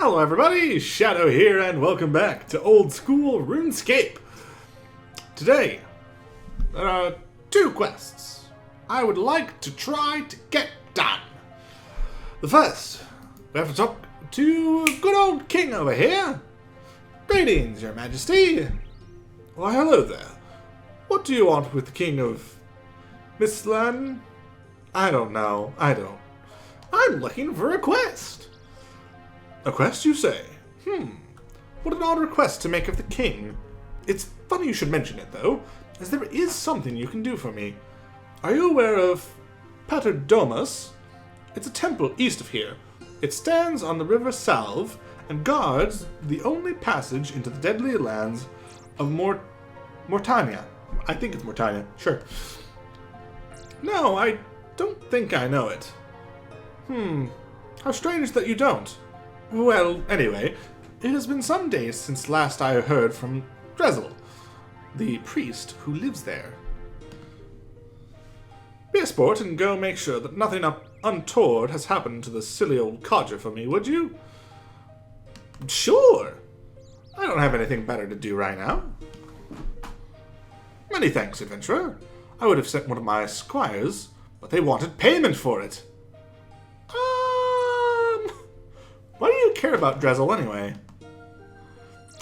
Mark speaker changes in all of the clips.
Speaker 1: Hello everybody, Shadow here, and welcome back to Old School RuneScape. Today, there are two quests I would like to try to get done. The first, we have to talk to good old King over here. Greetings, Your Majesty. Why, hello there. What do you want with the King of Mistlan? I don't know. I'm looking for a quest. A quest, you say? What an odd request to make of the king. It's funny you should mention it, though, as there is something you can do for me. Are you aware of Paterdomus? It's a temple east of here. It stands on the river Salve and guards the only passage into the deadly lands of Morytania. I think it's Morytania, sure. No, I don't think I know it. How strange that you don't. Well, anyway, it has been some days since last I heard from Drezzel, the priest who lives there. Be a sport and go make sure that nothing untoward has happened to the silly old codger for me, would you? Sure. I don't have anything better to do right now. Many thanks, adventurer. I would have sent one of my squires, but they wanted payment for it. Why do you care about Drezzel anyway?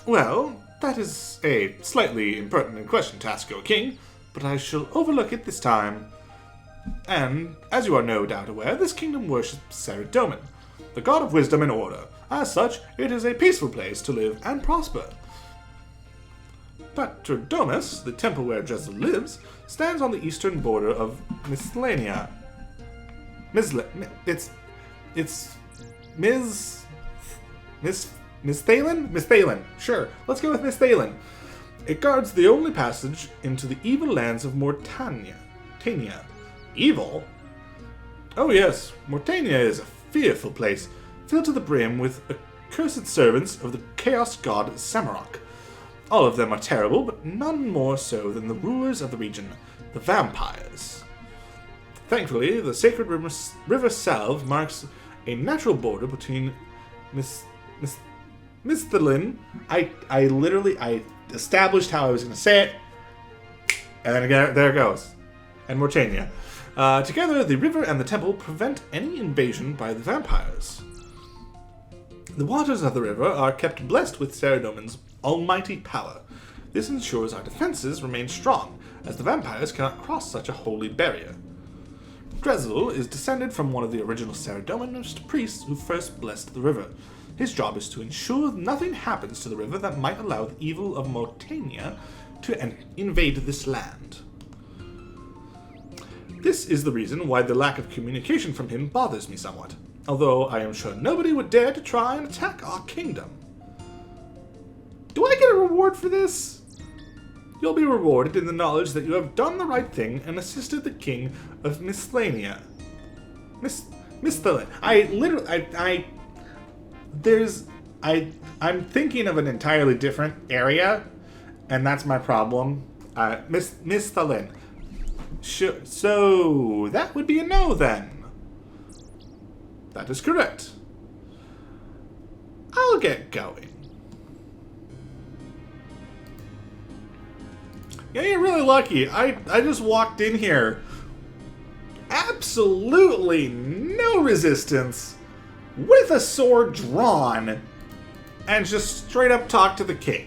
Speaker 1: Well, that is a slightly impertinent question to ask your king, but I shall overlook it this time. And, as you are no doubt aware, this kingdom worships Saradomin, the god of wisdom and order. As such, it is a peaceful place to live and prosper. Paterdomus, the temple where Drezzel lives, stands on the eastern border of Miscellanea. Miss Thalen? Sure, let's go with Miss Thalen. It guards the only passage into the evil lands of Morytania. Evil? Oh yes, Morytania is a fearful place, filled to the brim with accursed servants of the chaos god Samurok. All of them are terrible, but none more so than the rulers of the region, the vampires. Thankfully, the sacred river Salve marks a natural border between Misthalin. I established how I was going to say it, and then again, there it goes. And Morytania. Together, the river and the temple prevent any invasion by the vampires. The waters of the river are kept blessed with Saradomin's almighty power. This ensures our defenses remain strong, as the vampires cannot cross such a holy barrier. Drezzel is descended from one of the original Saradominist priests who first blessed the river. His job is to ensure nothing happens to the river that might allow the evil of Morytania to invade this land. This is the reason why the lack of communication from him bothers me somewhat, although I am sure nobody would dare to try and attack our kingdom. Do I get a reward for this? You'll be rewarded in the knowledge that you have done the right thing and assisted the king of Miscellanea. Misthalin. I'm thinking of an entirely different area, and that's my problem. Misthalin. Sure, so that would be a no then. That is correct. I'll get going. Yeah, you're really lucky. I just walked in here. Absolutely no resistance. With a sword drawn. And just straight up talk to the king.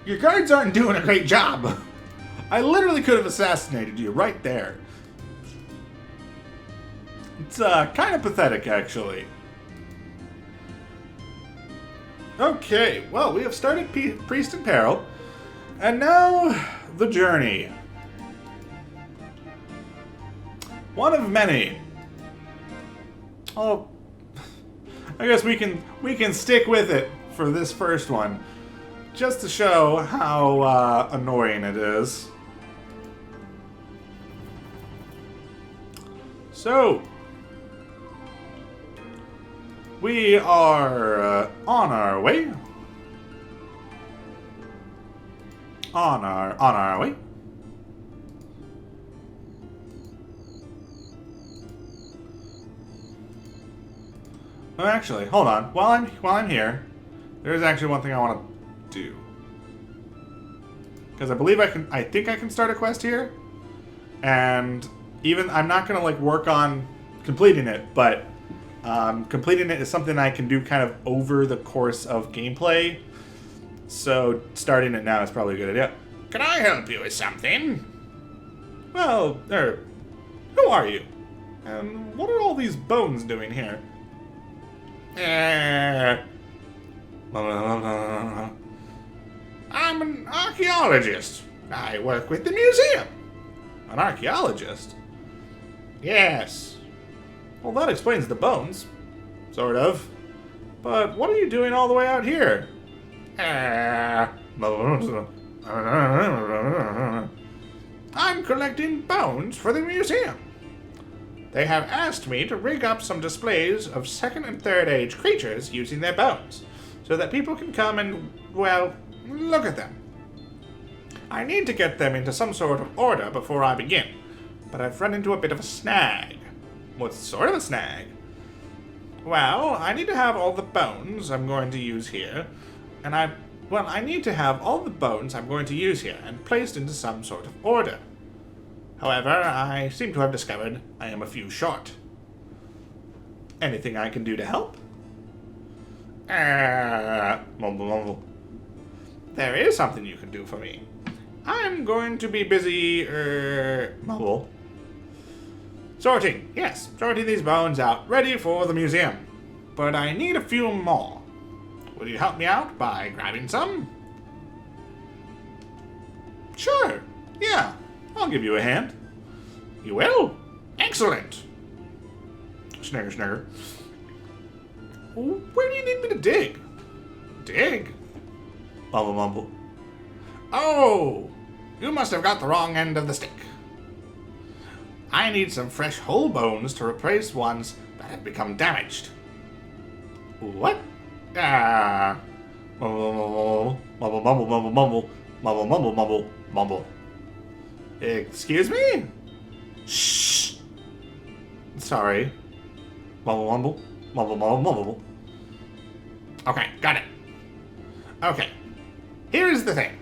Speaker 1: Your guards aren't doing a great job. I literally could have assassinated you right there. It's kind of pathetic, actually. Okay, well, we have started Priest in Peril, and now the journey. One of many. Oh, I guess we can stick with it for this first one, just to show how annoying it is. So, we are on our way. On our way. Oh, actually, hold on. While I'm here, there is actually one thing I want to do. Because I believe I think I can start a quest here. And even, I'm not going to, like, work on completing it, but completing it is something I can do kind of over the course of gameplay. So starting it now is probably a good idea. Can I help you with something? Well, who are you? And what are all these bones doing here? I'm an archaeologist. I work with the museum. An archaeologist? Yes. Well, that explains the bones. Sort of. But what are you doing all the way out here? I'm collecting bones for the museum. They have asked me to rig up some displays of 2nd and 3rd age creatures using their bones, so that people can come and, well, look at them. I need to get them into some sort of order before I begin, but I've run into a bit of a snag. What sort of a snag? Well, I need to have all the bones I'm going to use here, and I need to have all the bones I'm going to use here and placed into some sort of order. However, I seem to have discovered I am a few short. Anything I can do to help? Mumble, mumble. There is something you can do for me. I'm going to be busy, mumble. Sorting, yes, sorting these bones out, ready for the museum. But I need a few more. Will you help me out by grabbing some? Sure, yeah, I'll give you a hand. You will? Excellent. Snigger, snigger. Where do you need me to dig? Dig? Mumble, mumble. Oh, you must have got the wrong end of the stick. I need some fresh whole bones to replace ones that have become damaged. What? Mumble, mumble, mumble, mumble, mumble, mumble, mumble, mumble, mumble. Excuse me? Shh. Sorry. Mumble, mumble, mumble, mumble, mumble. Okay, got it. Okay. Here's the thing.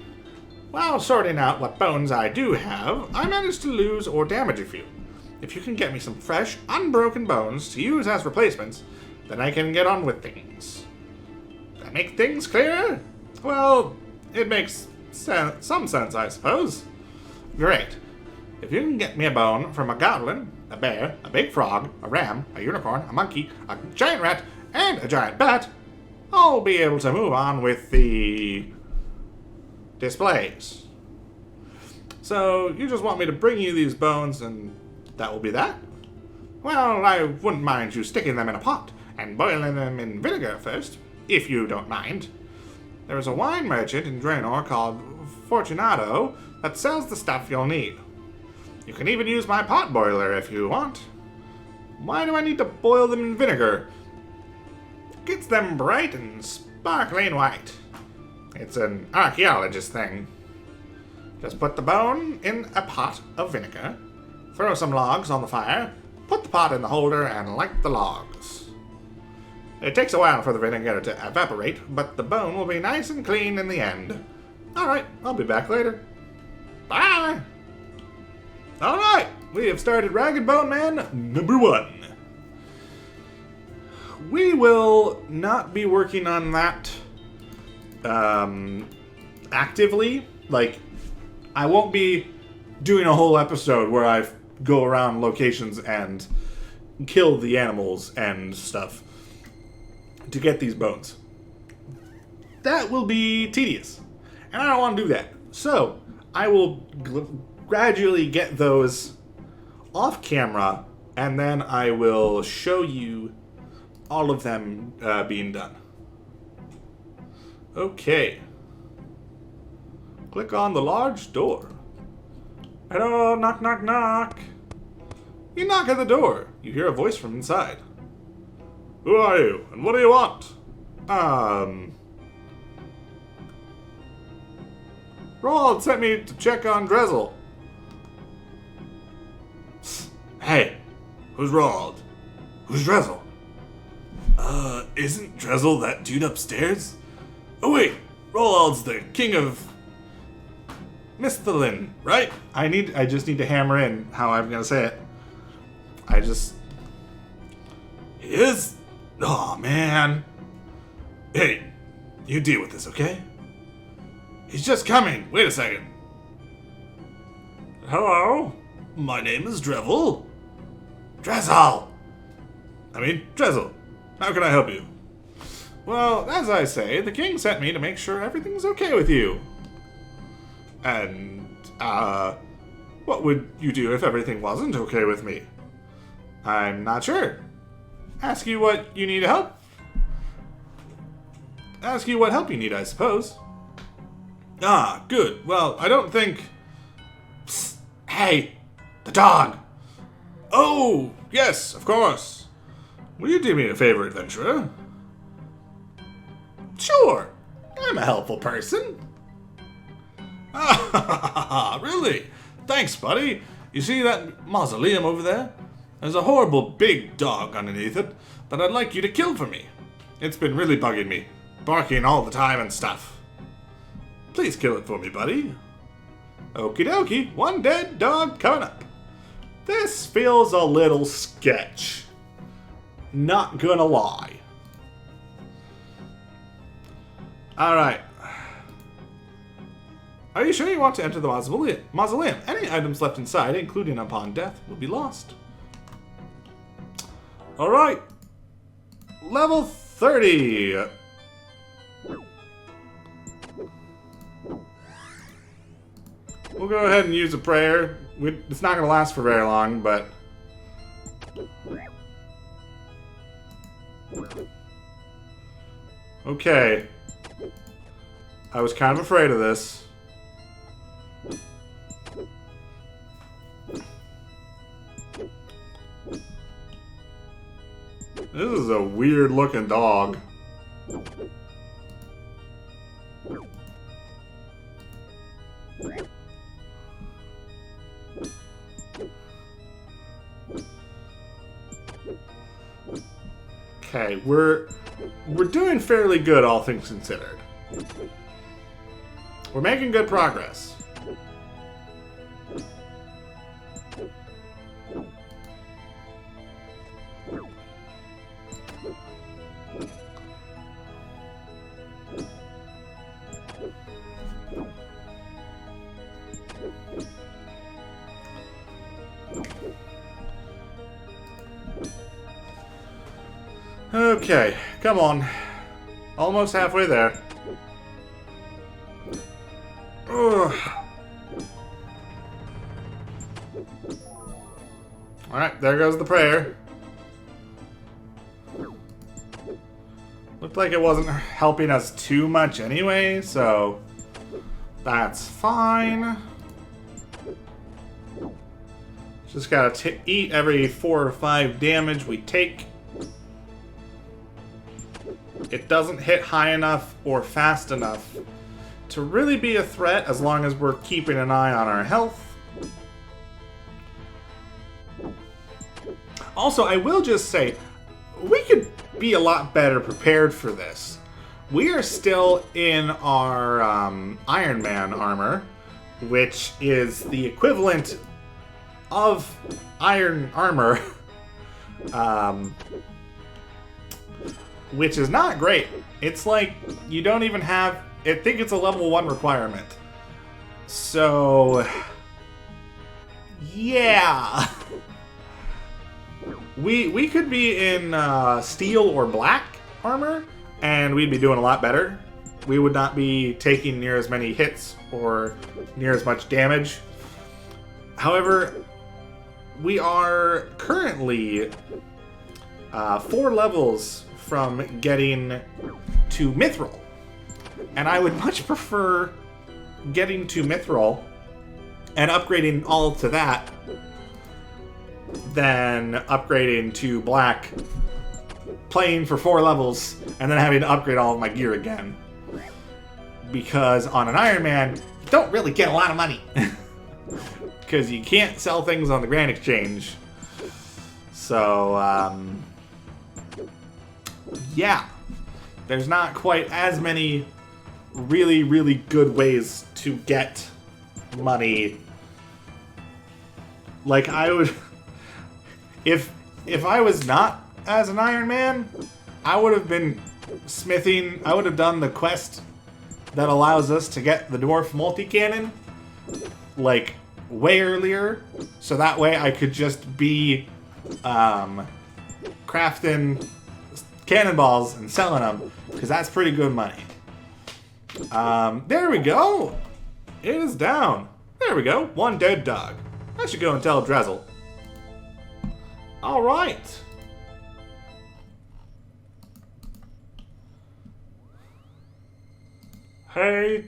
Speaker 1: While sorting out what bones I do have, I managed to lose or damage a few. If you can get me some fresh, unbroken bones to use as replacements, then I can get on with things. That make things clearer? Well, it makes some sense, I suppose. Great. If you can get me a bone from a goblin, a bear, a big frog, a ram, a unicorn, a monkey, a giant rat, and a giant bat, I'll be able to move on with the displays. So, you just want me to bring you these bones and that will be that? Well, I wouldn't mind you sticking them in a pot and boiling them in vinegar first, if you don't mind. There is a wine merchant in Draenor called Fortunato that sells the stuff you'll need. You can even use my pot boiler if you want. Why do I need to boil them in vinegar? It gets them bright and sparkling white. It's an archaeologist thing. Just put the bone in a pot of vinegar, throw some logs on the fire, put the pot in the holder, and light the logs. It takes a while for the vinegar to evaporate, but the bone will be nice and clean in the end. Alright, I'll be back later. Bye! Alright, we have started Ragged Bone Man number 1. We will not be working on that actively. Like, I won't be doing a whole episode where I go around locations and kill the animals and stuff to get these bones. That will be tedious, and I don't want to do that. So, I will gradually get those off camera, and then I will show you all of them being done. Okay. Click on the large door. Hello, knock, knock, knock. You knock at the door. You hear a voice from inside. Who are you, and what do you want? Roald sent me to check on Drezel. Hey, who's Roald? Who's Drezel? Isn't Drizzle that dude upstairs? Oh wait, Roald's the king of Misthalin, right? I just need to hammer in how I'm gonna say it. He is? Oh man. Hey, you deal with this, okay? He's just coming. Wait a second. Hello? My name is Drizzle. Drizzle! Drizzle. How can I help you? Well, as I say, the king sent me to make sure everything's okay with you. And, what would you do if everything wasn't okay with me? I'm not sure. Ask you what you need help? Ask you what help you need, I suppose. Ah, good. Well, I don't think... Psst. Hey, the dog. Oh, yes, of course. Will you do me a favor, adventurer? Sure. I'm a helpful person. Ah, really? Thanks, buddy. You see that mausoleum over there? There's a horrible big dog underneath it that I'd like you to kill for me. It's been really bugging me, barking all the time and stuff. Please kill it for me, buddy. Okie dokie, one dead dog coming up. This feels a little sketch. Not gonna lie. Alright. Are you sure you want to enter the mausoleum? Any items left inside, including upon death, will be lost. Alright. Level 30. We'll go ahead and use a prayer. It's not going to last for very long, but... Okay. I was kind of afraid of this. This is a weird looking dog. Okay, we're doing fairly good, all things considered. We're making good progress. Okay, come on. Almost halfway there. Ugh. Alright, there goes the prayer. Looked like it wasn't helping us too much anyway, so that's fine. Just gotta eat every 4 or 5 damage we take. It doesn't hit high enough or fast enough to really be a threat as long as we're keeping an eye on our health. Also, I will just say, we could be a lot better prepared for this. We are still in our Iron Man armor, which is the equivalent of iron armor. Which is not great. It's like, you don't even have... I think it's a level 1 requirement. So... yeah. We could be in steel or black armor, and we'd be doing a lot better. We would not be taking near as many hits or near as much damage. However, we are currently 4 levels from getting to Mithril. And I would much prefer getting to Mithril and upgrading all to that than upgrading to Black, playing for 4 levels, and then having to upgrade all of my gear again. Because on an Iron Man, you don't really get a lot of money. Because you can't sell things on the Grand Exchange. So, yeah, there's not quite as many really, really good ways to get money. Like, I would... If I was not as an Iron Man, I would have been smithing... I would have done the quest that allows us to get the Dwarf Multi-Cannon, like, way earlier. So that way I could just be crafting cannonballs and selling them, because that's pretty good money. There we go. It is down. There we go. One dead dog. I should go and tell Drezel. All right. Hey,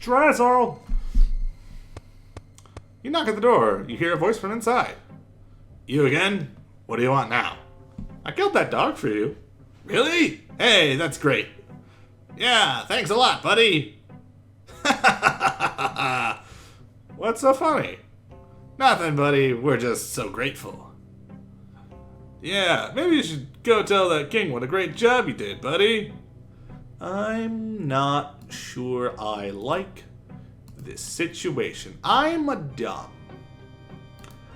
Speaker 1: Drezel. You knock at the door. You hear a voice from inside. You again? What do you want now? I killed that dog for you. Really? Hey, that's great. Yeah, thanks a lot, buddy. What's so funny? Nothing, buddy. We're just so grateful. Yeah, maybe you should go tell that king what a great job you did, buddy. I'm not sure I like this situation. I'm a dumb.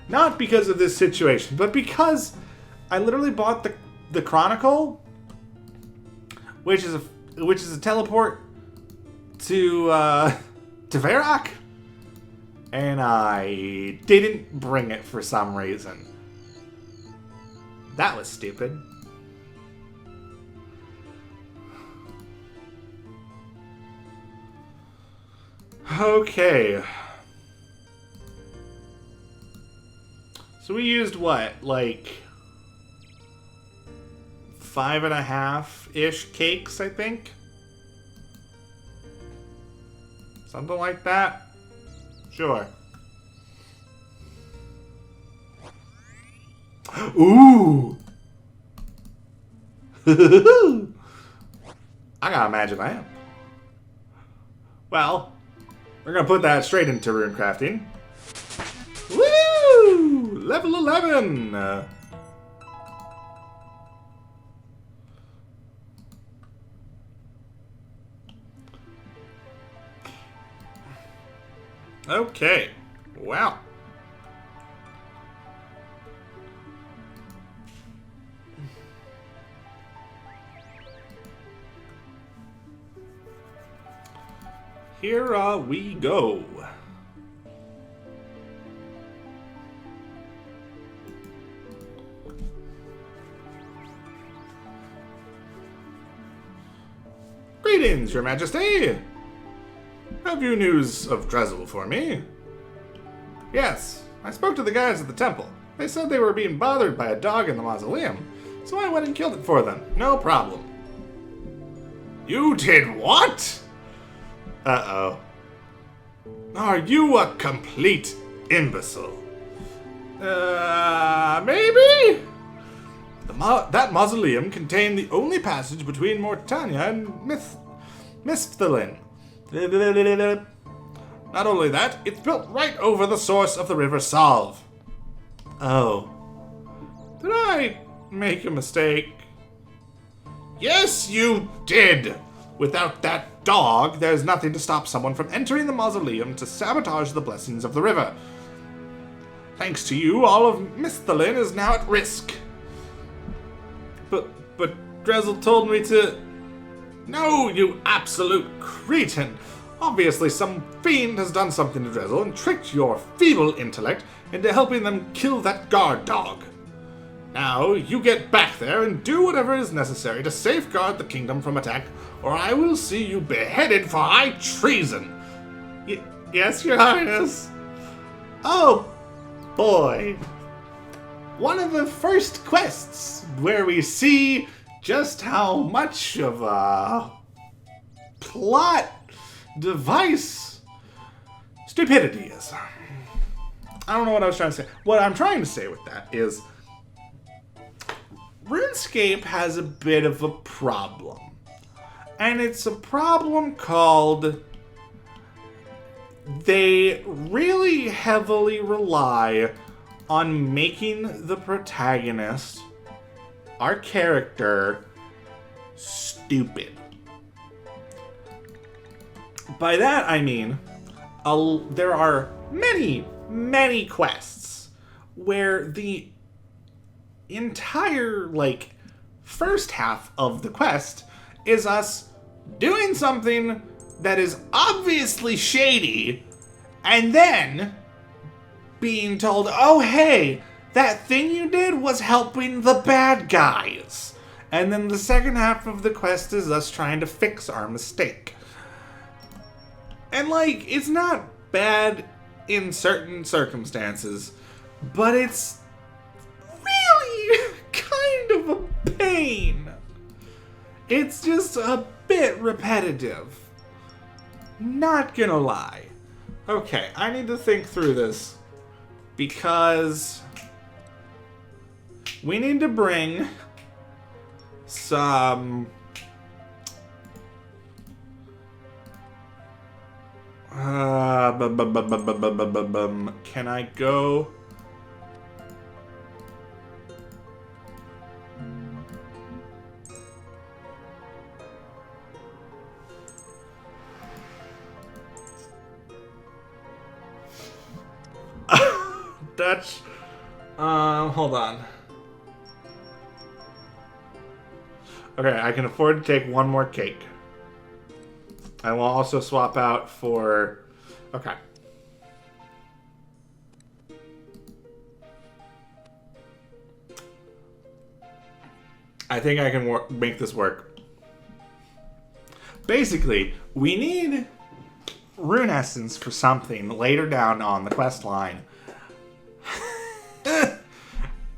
Speaker 1: Not because of this situation, but because I literally bought the Chronicle, which is a teleport to Varrock, and I didn't bring it for some reason. That was stupid. Okay. So we used what? Like 5.5-ish cakes, I think? Something like that? Sure. Ooh! I got a magic lamp. Well, we're gonna put that straight into Runecrafting. Woo! Level 11! Okay. Wow. Here we go. Greetings, Your Majesty! Have you news of Drezel for me? Yes, I spoke to the guys at the temple. They said they were being bothered by a dog in the mausoleum, so I went and killed it for them. No problem. You did what? Uh-oh. Are you a complete imbecile? Maybe? That mausoleum contained the only passage between Morytania and Misthalin. Not only that, it's built right over the source of the River Salve. Oh. Did I make a mistake? Yes, you did! Without that dog, there's nothing to stop someone from entering the mausoleum to sabotage the blessings of the river. Thanks to you, all of Misthalin is now at risk. But Drezel told me to... No, you absolute cretin! Obviously, some fiend has done something to Drezel and tricked your feeble intellect into helping them kill that guard dog. Now, you get back there and do whatever is necessary to safeguard the kingdom from attack, or I will see you beheaded for high treason. Yes, Your Highness. Oh, boy. One of the first quests where we see just how much of a plot device stupidity is. I don't know what I was trying to say. What I'm trying to say with that is RuneScape has a bit of a problem. And it's a problem called they really heavily rely on making the protagonist, our character, stupid. By that I mean, there are many quests where the entire, like, first half of the quest is us doing something that is obviously shady, and then being told, oh hey, that thing you did was helping the bad guys. And then the second half of the quest is us trying to fix our mistake. And, like, it's not bad in certain circumstances, but it's really kind of a pain. It's just a bit repetitive. Not gonna lie. Okay, I need to think through this, because we need to bring some can I go? Dutch. Hold on. Okay, I can afford to take one more cake. I will also swap out for... Okay. I think I can make this work. Basically, we need rune essence for something later down on the quest line.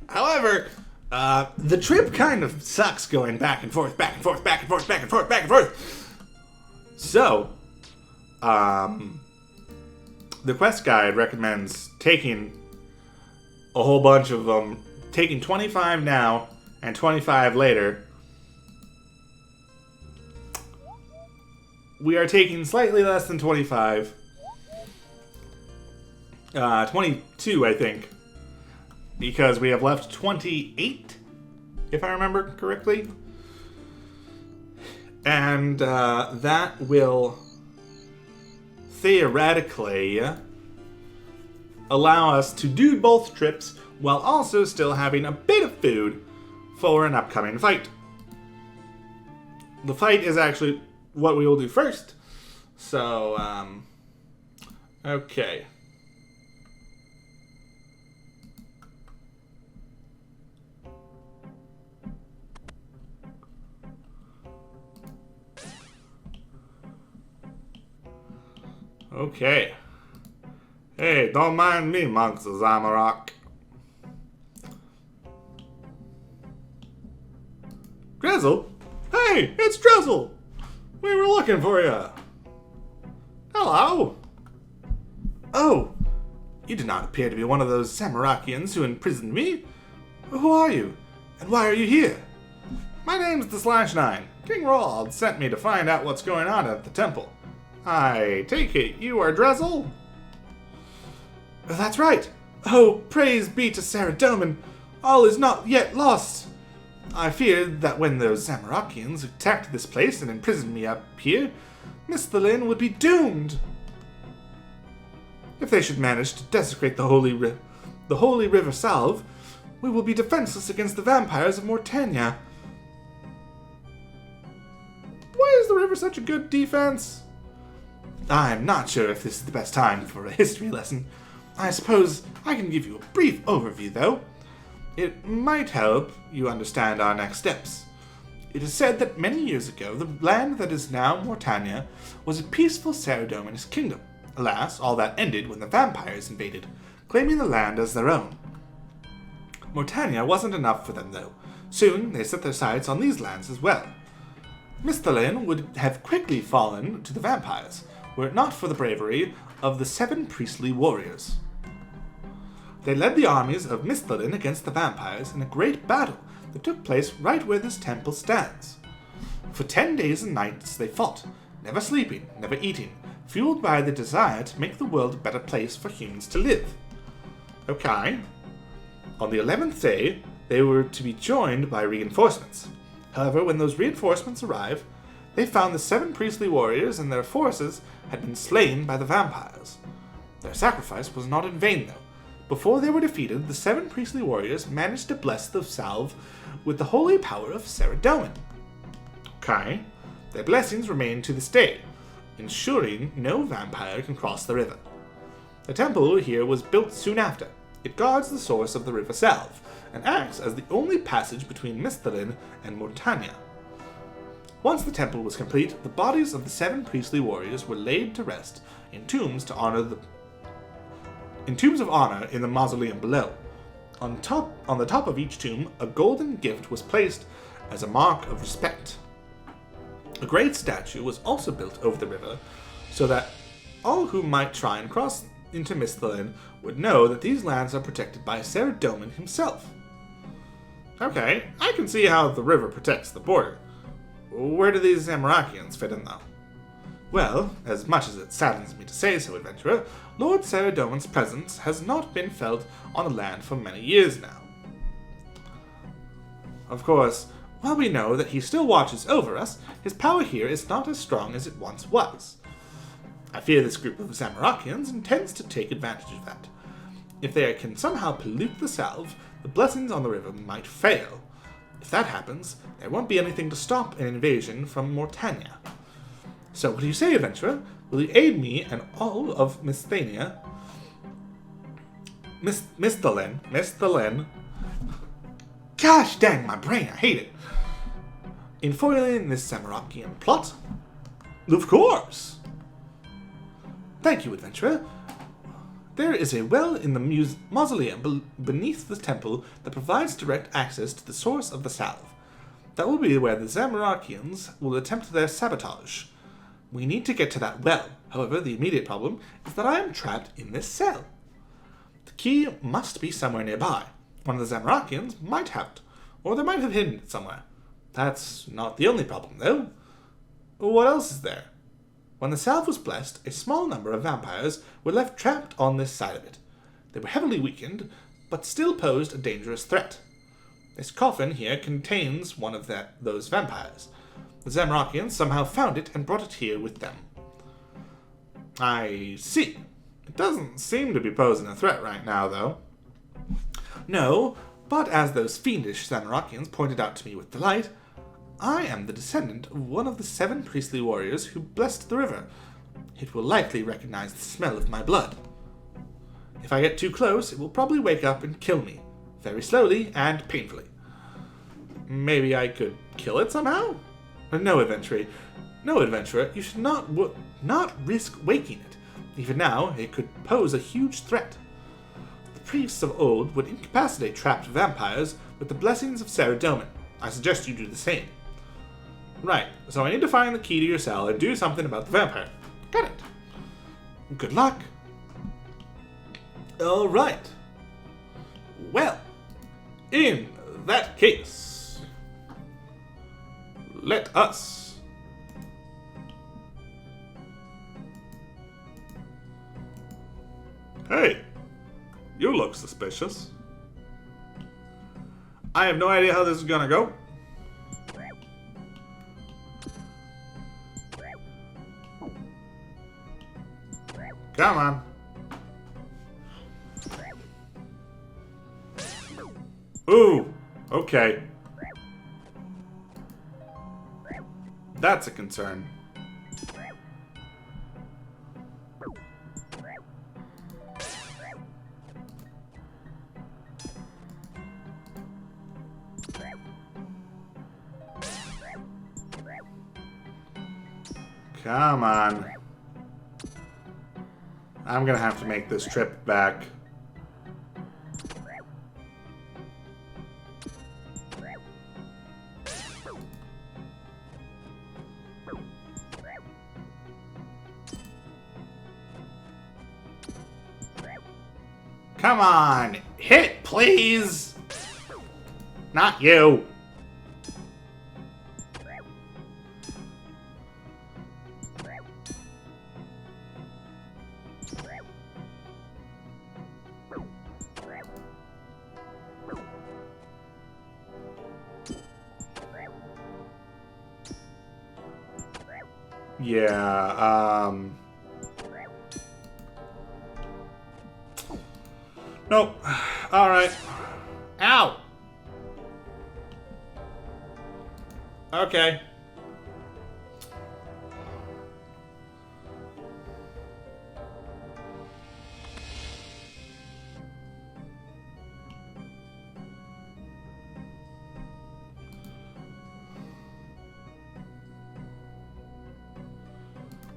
Speaker 1: However, the trip kind of sucks going back and forth, back and forth, back and forth, back and forth, back and forth. So, the quest guide recommends taking a whole bunch of them, taking 25 now and 25 later. We are taking slightly less than 25. 22, I think. Because we have left 28, if I remember correctly. And that will theoretically allow us to do both trips while also still having a bit of food for an upcoming fight. The fight is actually what we will do first. So, okay. Okay. Hey, don't mind me, monks of Zamorak. Drizzle? Hey, it's Drizzle! We were looking for you. Hello. Oh, you do not appear to be one of those Samarakians who imprisoned me. Who are you? And why are you here? My name's the Slash9. King Roald sent me to find out what's going on at the temple. I take it you are Drizzle? That's right. Oh, praise be to Saradomin. All is not yet lost. I feared that when those Zamarakians attacked this place and imprisoned me up here, Misthalin would be doomed. If they should manage to desecrate the holy river Salve, we will be defenseless against the vampires of Morytania. Why is the river such a good defense? I'm not sure if this is the best time for a history lesson. I suppose I can give you a brief overview, though. It might help you understand our next steps. It is said that many years ago, the land that is now Morytania was a peaceful Saradominist kingdom. Alas, all that ended when the vampires invaded, claiming the land as their own. Morytania wasn't enough for them, though. Soon, they set their sights on these lands as well. Misthalin would have quickly fallen to the vampires, were it not for the bravery of the 7 priestly warriors. They led the armies of Misthalin against the vampires in a great battle that took place right where this temple stands. For 10 days and nights they fought, never sleeping, never eating, fueled by the desire to make the world a better place for humans to live. Okay. On the 11th day, they were to be joined by reinforcements. However, when those reinforcements arrived, they found the 7 priestly warriors and their forces had been slain by the vampires. Their sacrifice was not in vain, though. Before they were defeated, the 7 priestly warriors managed to bless the salve with the holy power of Saradomin. Okay. Their blessings remain to this day, ensuring no vampire can cross the river. The temple here was built soon after. It guards the source of the river Salve, and acts as the only passage between Misthalin and Morytania. Once the temple was complete, the bodies of the 7 priestly warriors were laid to rest in tombs of honor in the mausoleum below. On the top of each tomb, a golden gift was placed as a mark of respect. A great statue was also built over the river, so that all who might try and cross into Misthalin would know that these lands are protected by Saradomin himself. Okay, I can see how the river protects the border. Where do these Amarakians fit in, though? Well, as much as it saddens me to say so, adventurer, Lord Saradomin's presence has not been felt on the land for many years now. Of course, while we know that he still watches over us, his power here is not as strong as it once was. I fear this group of Zamarakians intends to take advantage of that. If they can somehow pollute the salve, the blessings on the river might fail. If that happens, there won't be anything to stop an invasion from Morytania. So what do you say, adventurer? Will you aid me and all of Misthalin? Gosh dang my brain, I hate it. In foiling this Zamarakian plot? Of course! Thank you, adventurer. There is a well in the mausoleum beneath the temple that provides direct access to the source of the salve. That will be where the Zamarakians will attempt their sabotage. We need to get to that well. However, the immediate problem is that I am trapped in this cell. The key must be somewhere nearby. One of the Zamarakians might have it, or they might have hidden it somewhere. That's not the only problem, though. What else is there? When the salve was blessed, a small number of vampires were left trapped on this side of it. They were heavily weakened, but still posed a dangerous threat. This coffin here contains one of those vampires. The Zamarakians somehow found it and brought it here with them. I see. It doesn't seem to be posing a threat right now, though. No, but as those fiendish Zamarakians pointed out to me with delight, I am the descendant of one of the 7 priestly warriors who blessed the river. It will likely recognize the smell of my blood. If I get too close, it will probably wake up and kill me, very slowly and painfully. Maybe I could kill it somehow? No, adventurer, you should not risk waking it. Even now, it could pose a huge threat. The priests of old would incapacitate trapped vampires with the blessings of Saradomin. I suggest you do the same. Right, so I need to find the key to your cell and do something about the vampire. Got it. Good luck. Alright. Well, in that case, let us Hey, you look suspicious. I have no idea how this is gonna go. Come on. Ooh, okay. That's a concern. Come on. I'm gonna have to make this trip back. Come on! Hit, please! Not you! Yeah, nope. Alright. Ow! Okay.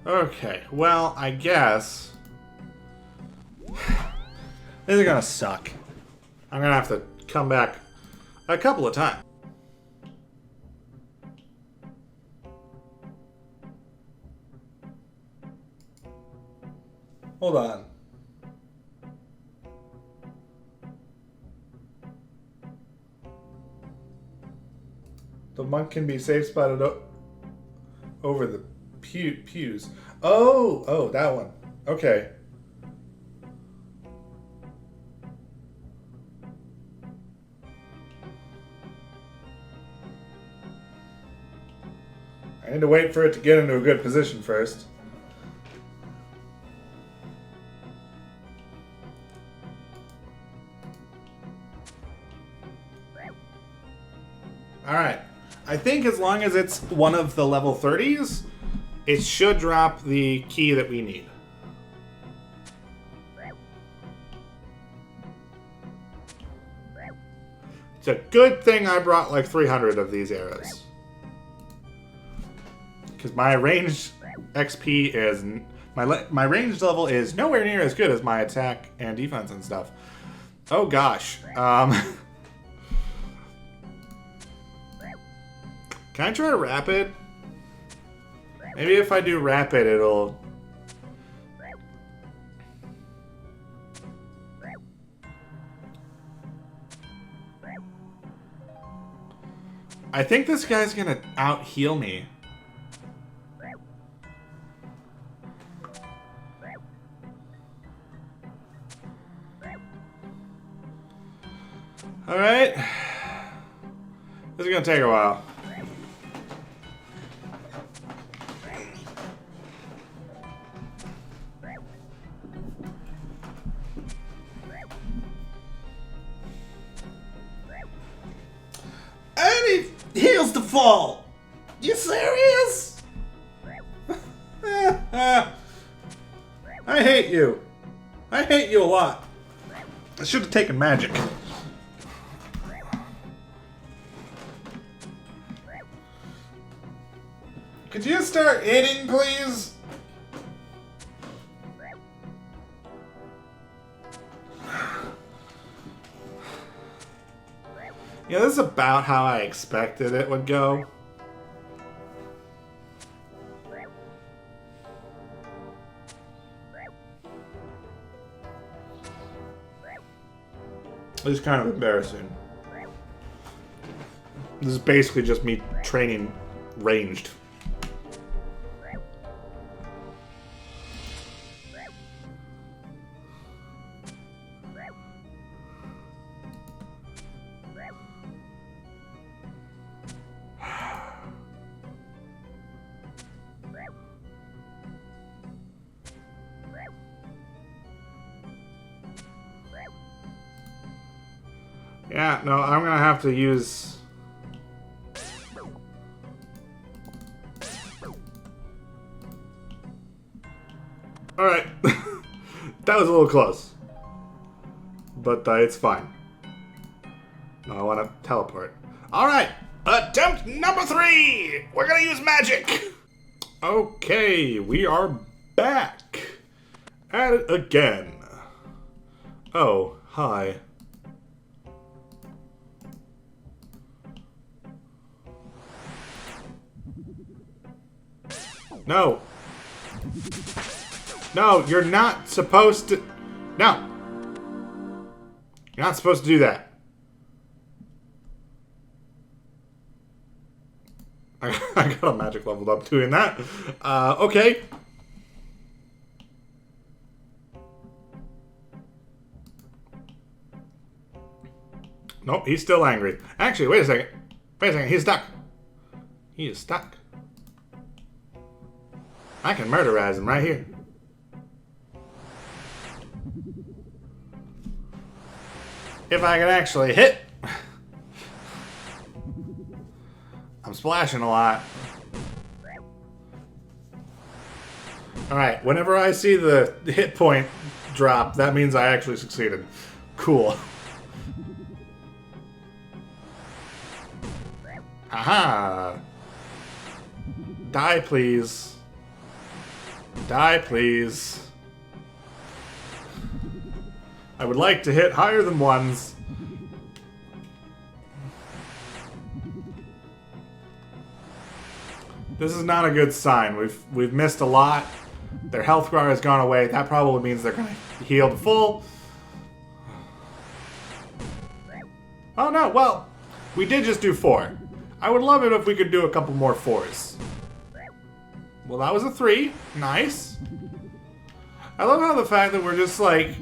Speaker 1: Okay, well, I guess this is gonna suck. I'm gonna have to come back a couple of times. Hold on. The monk can be safe spotted over the pews. Oh, that one. Okay. I need to wait for it to get into a good position first. Alright. I think as long as it's one of the level 30s, it should drop the key that we need. It's a good thing I brought like 300 of these arrows. Because my ranged XP is... My ranged level is nowhere near as good as my attack and defense and stuff. Oh gosh. Can I try rapid? Maybe if I do rapid, it'll... I think this guy's gonna out-heal me. Alright. This is gonna take a while. And he heals the fall! You serious? I hate you. I hate you a lot. I should have taken magic. Could you start hitting, please? Yeah, this is about how I expected it would go. This is kind of embarrassing. This is basically just me training ranged. Yeah, no, I'm gonna have to use... Alright. That was a little close. But it's fine. No, I want to teleport. Alright, attempt number 3! We're gonna use magic! Okay, we are back. At it again. Oh, hi. No. No, you're not supposed to... No. You're not supposed to do that. I got a magic leveled up doing that. Okay. Nope, he's still angry. Actually, wait a second. Wait a second, he's stuck. He is stuck. I can murderize him right here. If I can actually hit. I'm splashing a lot. Alright, whenever I see the hit point drop, that means I actually succeeded. Cool. Haha! Die, please. Die, please. I would like to hit higher than ones. This is not a good sign. We've missed a lot. Their health bar has gone away. That probably means they're gonna heal to full. Oh no, well, we did just do 4. I would love it if we could do a couple more 4s. Well, that was a 3. Nice. I love how the fact that we're just like,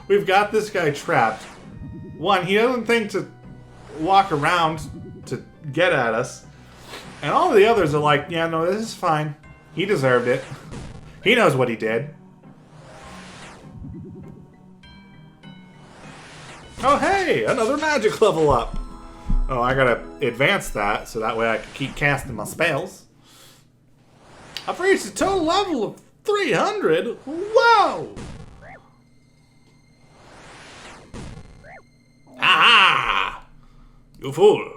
Speaker 1: we've got this guy trapped. One, he doesn't think to walk around to get at us. And all of the others are like, yeah, no, this is fine. He deserved it. He knows what he did. Oh, hey, another magic level up. Oh, I gotta advance that so that way I can keep casting my spells. I've reached a total level of 300. Whoa! Aha! You fool.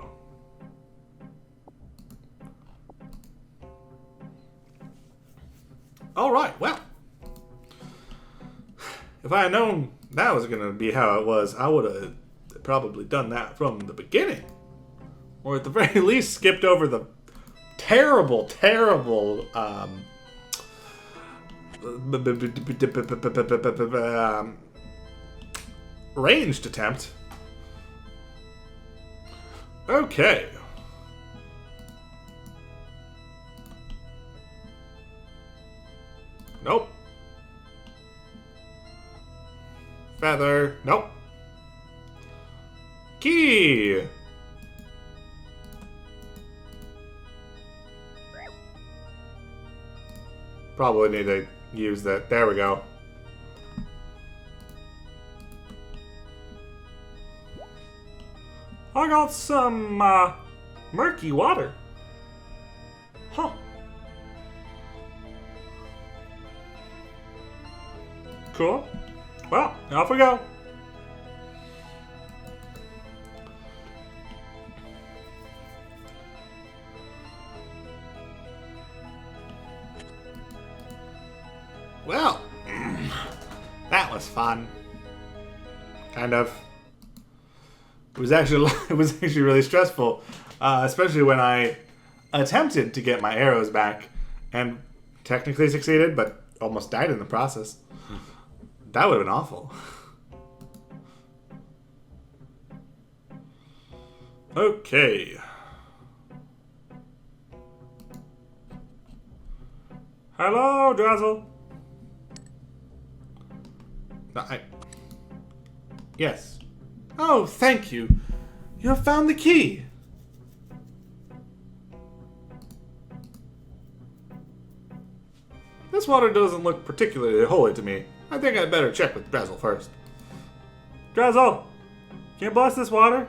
Speaker 1: Alright, well. If I had known that was going to be how it was, I would have probably done that from the beginning. Or at the very least, skipped over the terrible, terrible ranged attempt. Okay. Nope. Feather. Nope. Key. Probably need to use that. There we go. I got some murky water. Huh. Cool. Well, off we go. Well, that was fun. Kind of. It was actually really stressful, especially when I attempted to get my arrows back and technically succeeded, but almost died in the process. That would have been awful. Okay. Hello, Drazzle. Yes. Oh, thank you. You have found the key. This water doesn't look particularly holy to me. I think I'd better check with Drazzle first. Drazzle, can you bless this water?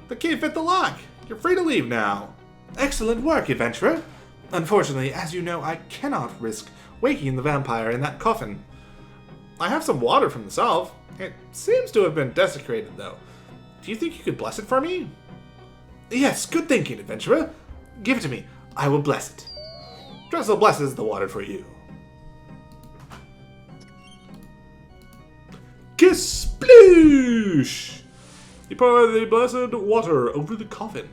Speaker 1: The key fit the lock. You're free to leave now. Excellent work, adventurer. Unfortunately, as you know, I cannot risk waking the vampire in that coffin. I have some water from the salve. It seems to have been desecrated, though. Do you think you could bless it for me? Yes, good thinking, adventurer. Give it to me. I will bless it. Drazzle blesses the water for you. Kisploosh! You pour the blessed water over the coffin.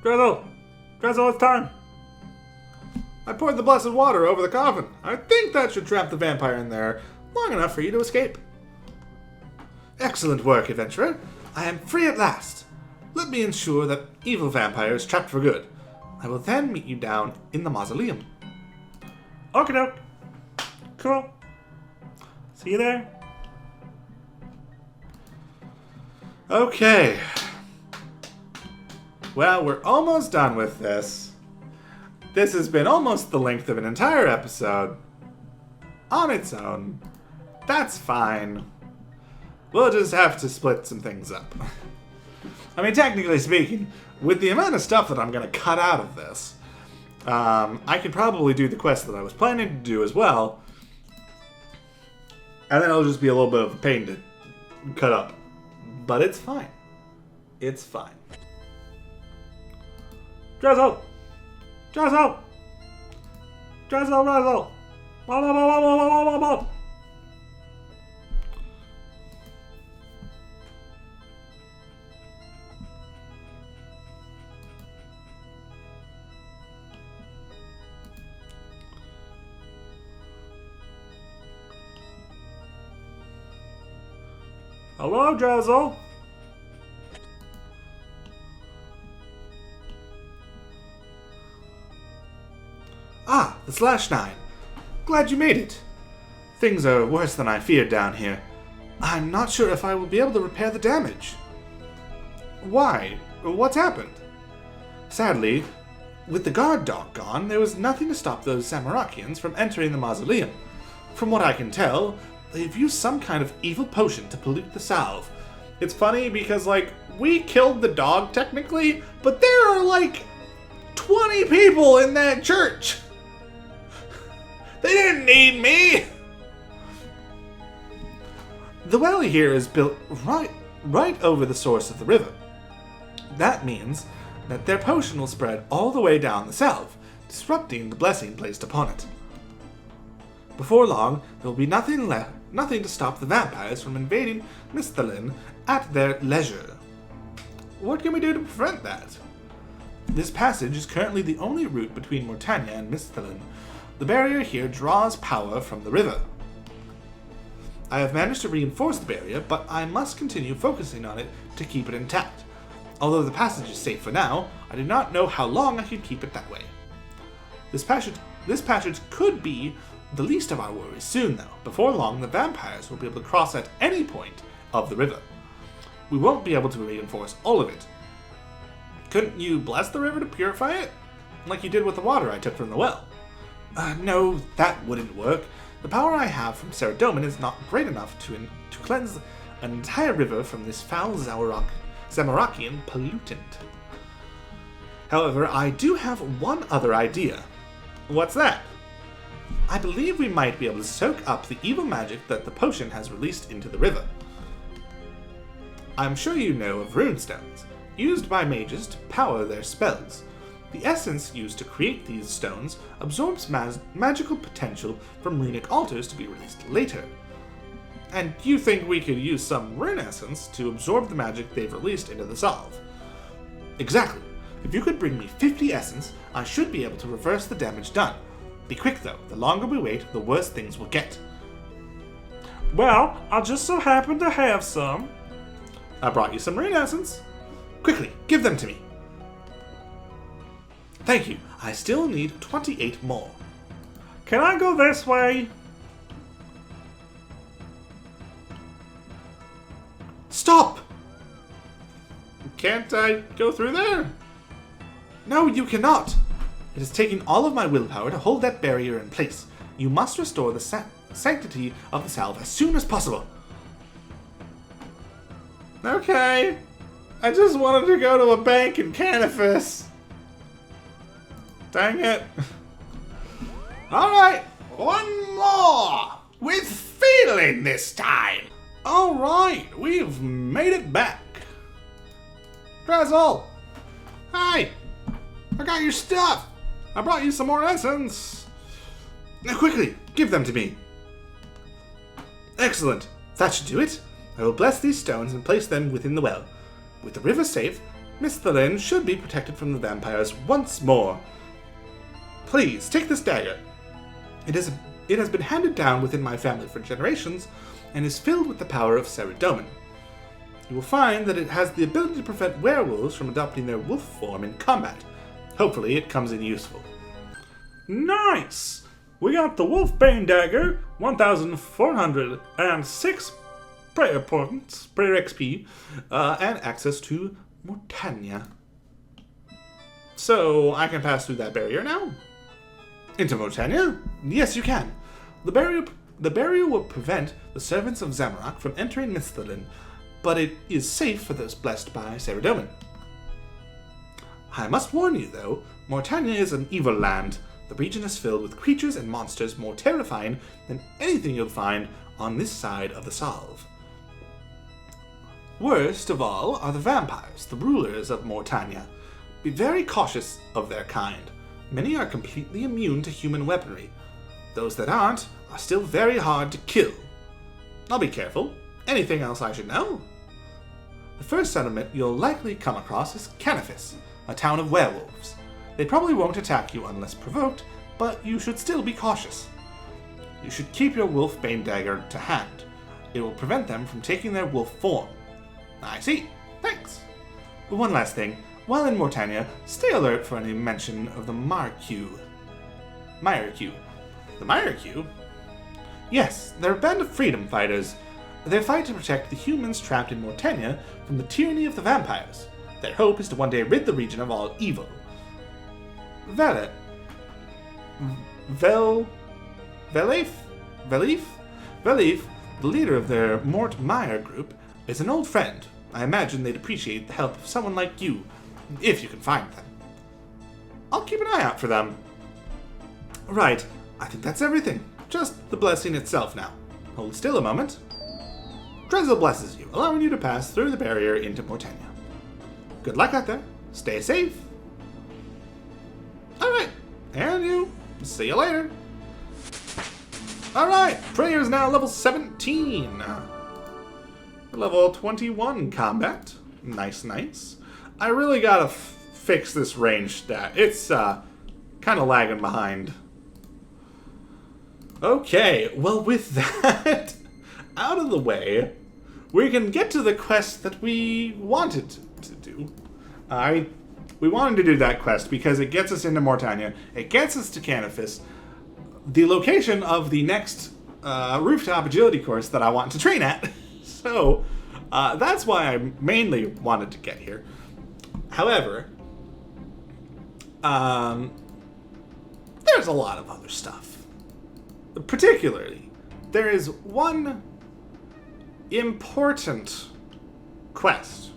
Speaker 1: Drazzle! Drazzle, it's time! I poured the blessed water over the coffin. I think that should trap the vampire in there long enough for you to escape. Excellent work, adventurer. I am free at last. Let me ensure that evil vampire is trapped for good. I will then meet you down in the mausoleum. Okie doke. Cool. See you there. Well, we're almost done with this. This has been almost the length of an entire episode. On its own. That's fine. We'll just have to split some things up. I mean, technically speaking, with the amount of stuff that I'm going to cut out of this, I could probably do the quest that I was planning to do as well. And then it'll just be a little bit of a pain to cut up. But it's fine. It's fine. Drizzle! Drizzle! Drizzle, Drizzle! Hello, Drizzle. Ah, the /9. Glad you made it. Things are worse than I feared down here. I'm not sure if I will be able to repair the damage. Why? What's happened? Sadly, with the guard dog gone, there was nothing to stop those Samarakians from entering the mausoleum. From what I can tell, they've used some kind of evil potion to pollute the salve. It's funny because, like, we killed the dog technically, but there are, like, 20 people in that church. They didn't need me. The well here is built right over the source of the river. That means that their potion will spread all the way down the salve, disrupting the blessing placed upon it. Before long, there will be nothing to stop the vampires from invading Misthalin at their leisure. What can we do to prevent that? This passage is currently the only route between Morytania and Misthalin. The barrier here draws power from the river. I have managed to reinforce the barrier, but I must continue focusing on it to keep it intact. Although the passage is safe for now, I do not know how long I can keep it that way. This passage could be the least of our worries soon, though. Before long, the vampires will be able to cross at any point of the river. We won't be able to reinforce all of it. Couldn't you bless the river to purify it? Like you did with the water I took from the well? No, that wouldn't work. The power I have from Saradomin is not great enough to cleanse an entire river from this foul Zamarakian pollutant. However, I do have one other idea. What's that? I believe we might be able to soak up the evil magic that the potion has released into the river. I'm sure you know of runestones, used by mages to power their spells. The essence used to create these stones absorbs magical potential from runic altars to be released later. And you think we could use some rune essence to absorb the magic they've released into the salve? Exactly. If you could bring me 50 essence, I should be able to reverse the damage done. Be quick though, the longer we wait, the worse things will get. Well, I just so happen to have some. I brought you some rune essence. Quickly, give them to me. Thank you. I still need 28 more. Can I go this way? Stop! Can't I go through there? No, you cannot. It is taking all of my willpower to hold that barrier in place. You must restore the sanctity of the salve as soon as possible. Okay. I just wanted to go to a bank in Canifis. Dang it. Alright, one more. With feeling this time. Alright, we've made it back. Drizzle. Hi. I got your stuff. I brought you some more essence. Now quickly, give them to me. Excellent. That should do it. I will bless these stones and place them within the well. With the river safe, Misthalin should be protected from the vampires once more. Please, take this dagger. It has been handed down within my family for generations and is filled with the power of Saradomin. You will find that it has the ability to prevent werewolves from adopting their wolf form in combat. Hopefully it comes in useful. Nice! We got the Wolfbane Dagger, 1,406 prayer points, prayer XP, and access to Morytania. So I can pass through that barrier now? Into Morytania? Yes, you can. The barrier will prevent the servants of Zamorak from entering Misthalin, but it is safe for those blessed by Saradomin. I must warn you, though, Morytania is an evil land. The region is filled with creatures and monsters more terrifying than anything you'll find on this side of the Salve. Worst of all are the vampires, the rulers of Morytania. Be very cautious of their kind. Many are completely immune to human weaponry. Those that aren't are still very hard to kill. I'll be careful. Anything else I should know? The first settlement you'll likely come across is Canifis, a town of werewolves. They probably won't attack you unless provoked, but you should still be cautious. You should keep your wolfbane dagger to hand. It will prevent them from taking their wolf form. I see. Thanks. But one last thing. While in Morytania, stay alert for any mention of the Myrku. The Myrku? Yes, they're a band of freedom fighters. They fight to protect the humans trapped in Morytania from the tyranny of the vampires. Their hope is to one day rid the region of all evil. Velif, the leader of their Mort Meyer group, is an old friend. I imagine they'd appreciate the help of someone like you, if you can find them. I'll keep an eye out for them. Right, I think that's everything. Just the blessing itself now. Hold still a moment. Drizzle blesses you, allowing you to pass through the barrier into Morytania. Good luck out there. Stay safe. Alright, and you. See you later. Alright, Prayer's now level 17. Level 21 combat. Nice, nice. I really gotta fix this range stat. It's kind of lagging behind. Okay, well with that out of the way, we can get to the quest that we wanted to do. We wanted to do that quest because it gets us into Morytania. It gets us to Canifis, the location of the next rooftop agility course that I want to train at. So that's why I mainly wanted to get here. However, there's a lot of other stuff. Particularly, there is one important quest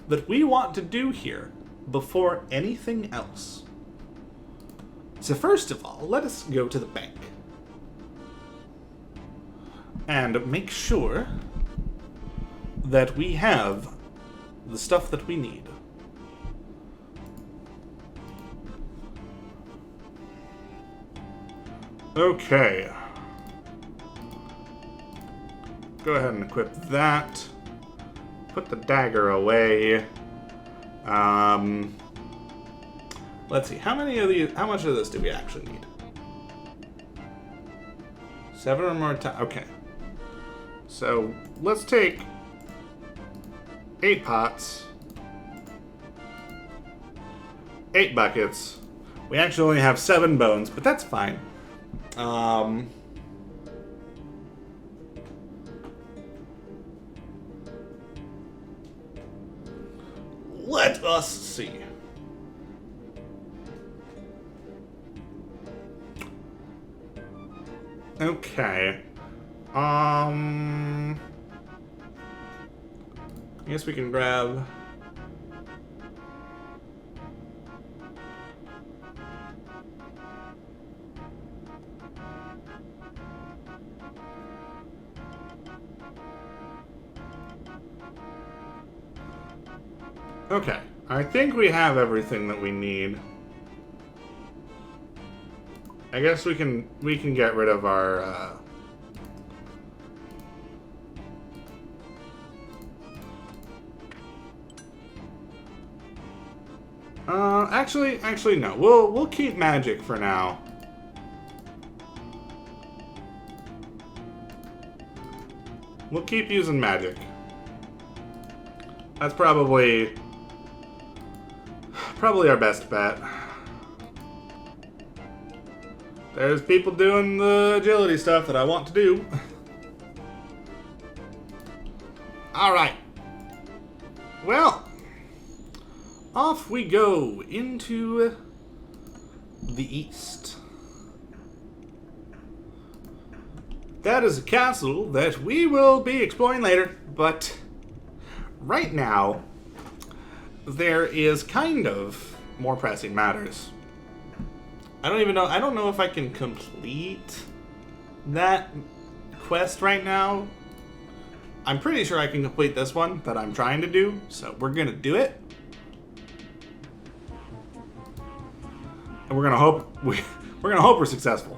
Speaker 1: that we want to do here before anything else. So first of all, let us go to the bank and make sure that we have the stuff that we need. Okay. Go ahead and equip that. Put the dagger away. Let's see. How much of this do we actually need? 7 or more times. Okay. So let's take 8 pots. 8 buckets. We actually only have 7 bones, but that's fine. Let us see. Okay. I guess we can grab... Okay, I think we have everything that we need. I guess we can get rid of our actually no. We'll keep magic for now. We'll keep using magic. That's probably our best bet. There's people doing the agility stuff that I want to do. Alright. Well, off we go into the east. That is a castle that we will be exploring later, but right now there is kind of more pressing matters. I don't know if I can complete that quest right now. I'm pretty sure I can complete this one that I'm trying to do, so we're gonna do it. And we're gonna hope we're successful.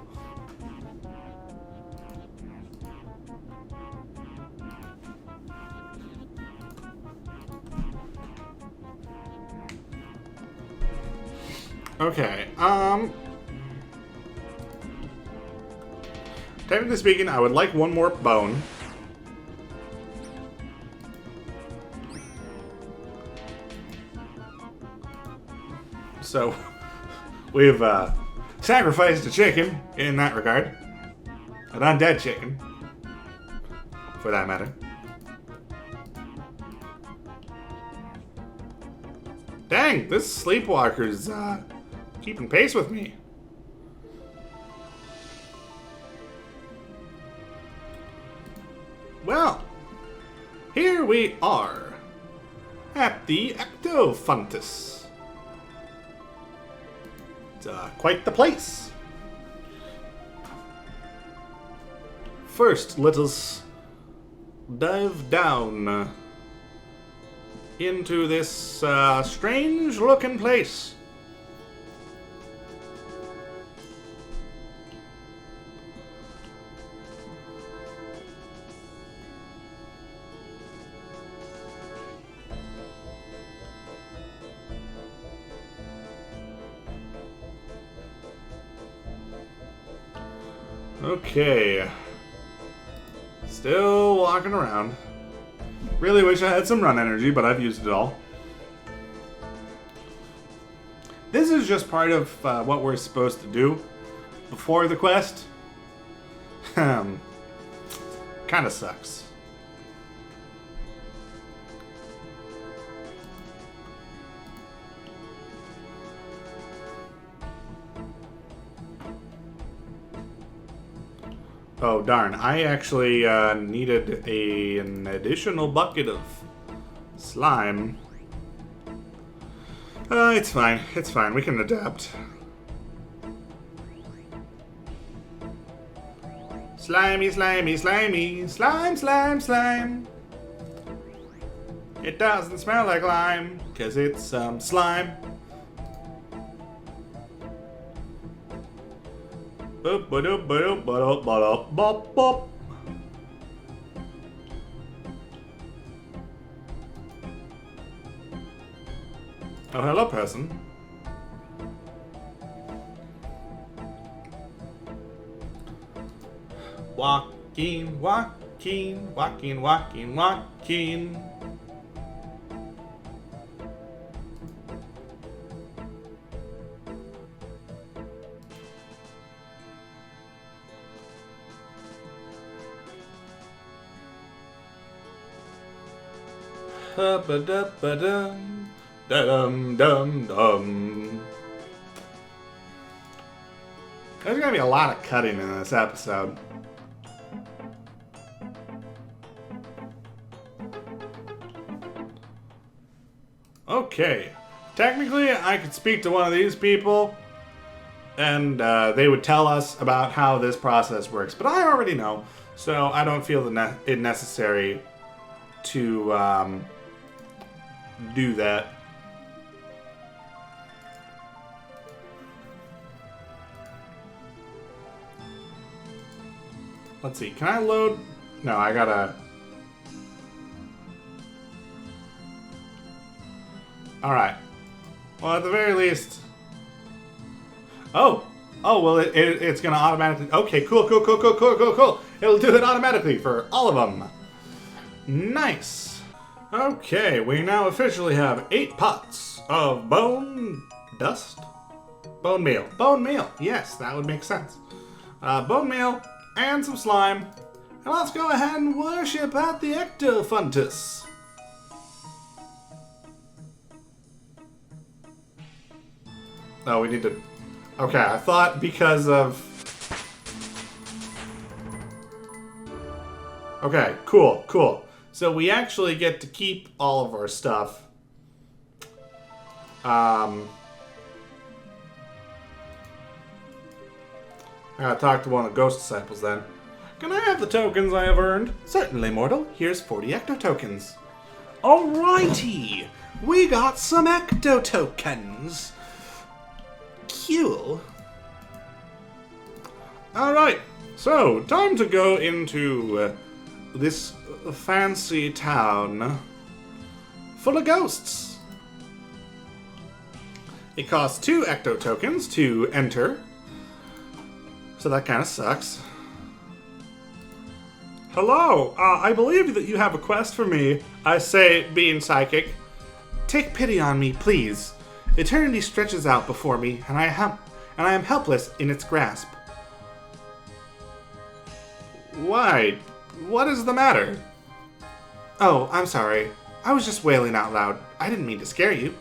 Speaker 1: Okay, technically speaking, I would like one more bone. So, we've sacrificed a chicken in that regard. An undead chicken, for that matter. Dang, this sleepwalker's keeping pace with me. Well, here we are at the Ectoplasm. It's quite the place. First, let us dive down into this strange-looking place. Okay. Still walking around. Really wish I had some run energy, but I've used it all. This is just part of what we're supposed to do before the quest. Kinda sucks. Oh, darn. I actually needed an additional bucket of slime. It's fine. It's fine. We can adapt. Slimy, slimy, slimy. Slime, slime, slime. It doesn't smell like lime, because it's slime. Boop, ba-doop, ba-doop, ba-doop, ba-doop, bop, bop. Oh, hello, person. Walking, walking, walking, walking, walking. Ba-da-ba-dum, da-dum-dum-dum. There's gonna be a lot of cutting in this episode. Okay. Technically, I could speak to one of these people, and they would tell us about how this process works. But I already know, so I don't feel it necessary to do that. Let's see, can I load? No, I gotta... Alright. Well, at the very least... Oh! Oh, well, it's gonna automatically... Okay, cool. It'll do it automatically for all of them. Nice. Okay, we now officially have 8 pots of bone dust? Bone meal. Bone meal. Yes, that would make sense. Bone meal and some slime. And let's go ahead and worship at the Ectoplasm. Oh, we need to... Okay, I thought because of... Okay, cool, cool. So we actually get to keep all of our stuff. I gotta talk to one of the ghost disciples then. Can I have the tokens I have earned? Certainly, mortal. Here's 40 ecto tokens. Alrighty! We got some ecto tokens. Cool. Alright, so time to go into this fancy town full of ghosts. It costs 2 ecto tokens to enter, so that kind of sucks. Hello, I believe that you have a quest for me. I say, being psychic. Take pity on me, please. Eternity stretches out before me, and I am helpless in its grasp. Why? What is the matter? Oh, I'm sorry. I was just wailing out loud. I didn't mean to scare you.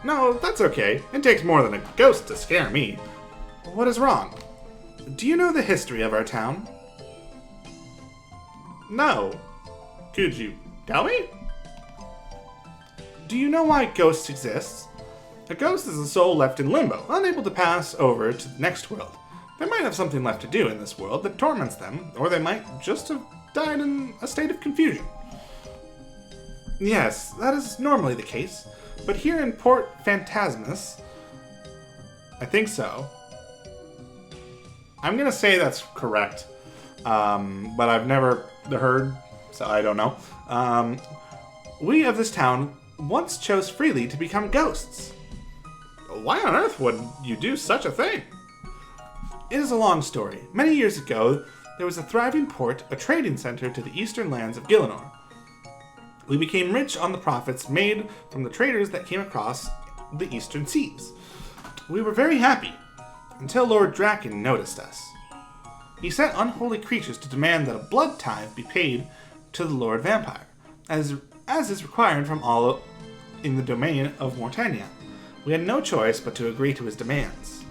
Speaker 1: No, that's okay. It takes more than a ghost to scare me. What is wrong? Do you know the history of our town? No. Could you tell me? Do you know why ghosts exist? A ghost is a soul left in limbo, unable to pass over to the next world. They might have something left to do in this world that torments them, or they might just have died in a state of confusion. Yes, that is normally the case, but here in Port Phantasmus, I think so. I'm gonna say that's correct, but I've never heard, so I don't know. We of this town once chose freely to become ghosts. Why on earth would you do such a thing? It is a long story. Many years ago, there was a thriving port, a trading center to the eastern lands of Gielinor. We became rich on the profits made from the traders that came across the eastern seas. We were very happy, until Lord Draken noticed us. He sent unholy creatures to demand that a blood tithe be paid to the Lord Vampire, as is required from all in the domain of Morytania. We had no choice but to agree to his demands.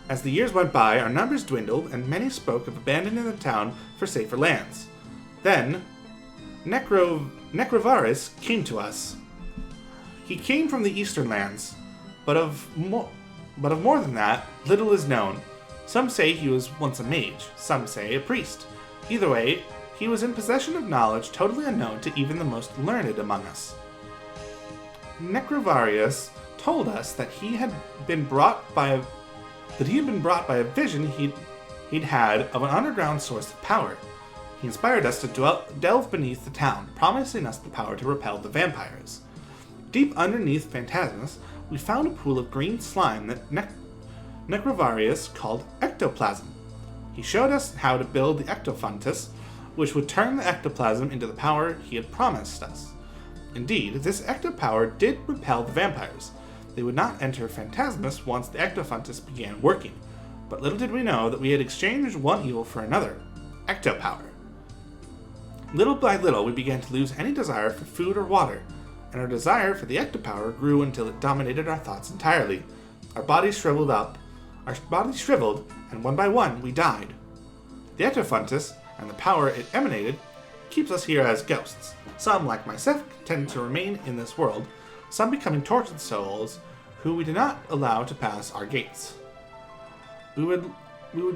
Speaker 1: As the years went by, our numbers dwindled, and many spoke of abandoning the town for safer lands. Then, Necrovaris came to us. He came from the eastern lands, but of more than that, little is known. Some say he was once a mage, some say a priest. Either way, he was in possession of knowledge totally unknown to even the most learned among us. Necrovarius told us that he had been brought by a vision he'd had of an underground source of power. He inspired us to delve beneath the town, promising us the power to repel the vampires. Deep underneath Phantasmus, we found a pool of green slime that Necrovarius called Ectoplasm. He showed us how to build the Ectofuntus, which would turn the ectoplasm into the power he had promised us. Indeed, this ectopower did repel the vampires. They would not enter Phantasmus once the Ectofuntus began working, but little did we know that we had exchanged one evil for another, ectopower. Little by little, we began to lose any desire for food or water, and our desire for the ectopower grew until it dominated our thoughts entirely. Our bodies shriveled, and one by one, we died. The Ectofuntus, and the power it emanated, keeps us here as ghosts. Some, like myself, tend to remain in this world, some becoming tortured souls who we do not allow to pass our gates. We would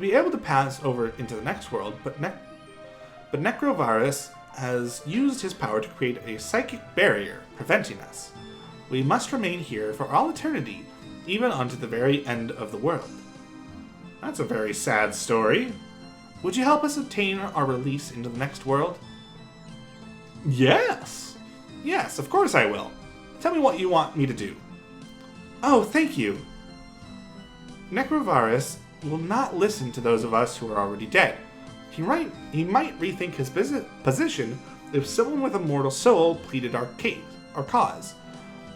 Speaker 1: be able to pass over into the next world, but Necrovarus has used his power to create a psychic barrier, preventing us. We must remain here for all eternity, even unto the very end of the world. That's a very sad story. Would you help us obtain our release into the next world? Yes! Yes, of course I will. Tell me what you want me to do. Oh, thank you. Necrovarus will not listen to those of us who are already dead. He might rethink his position if someone with a mortal soul pleaded our cause.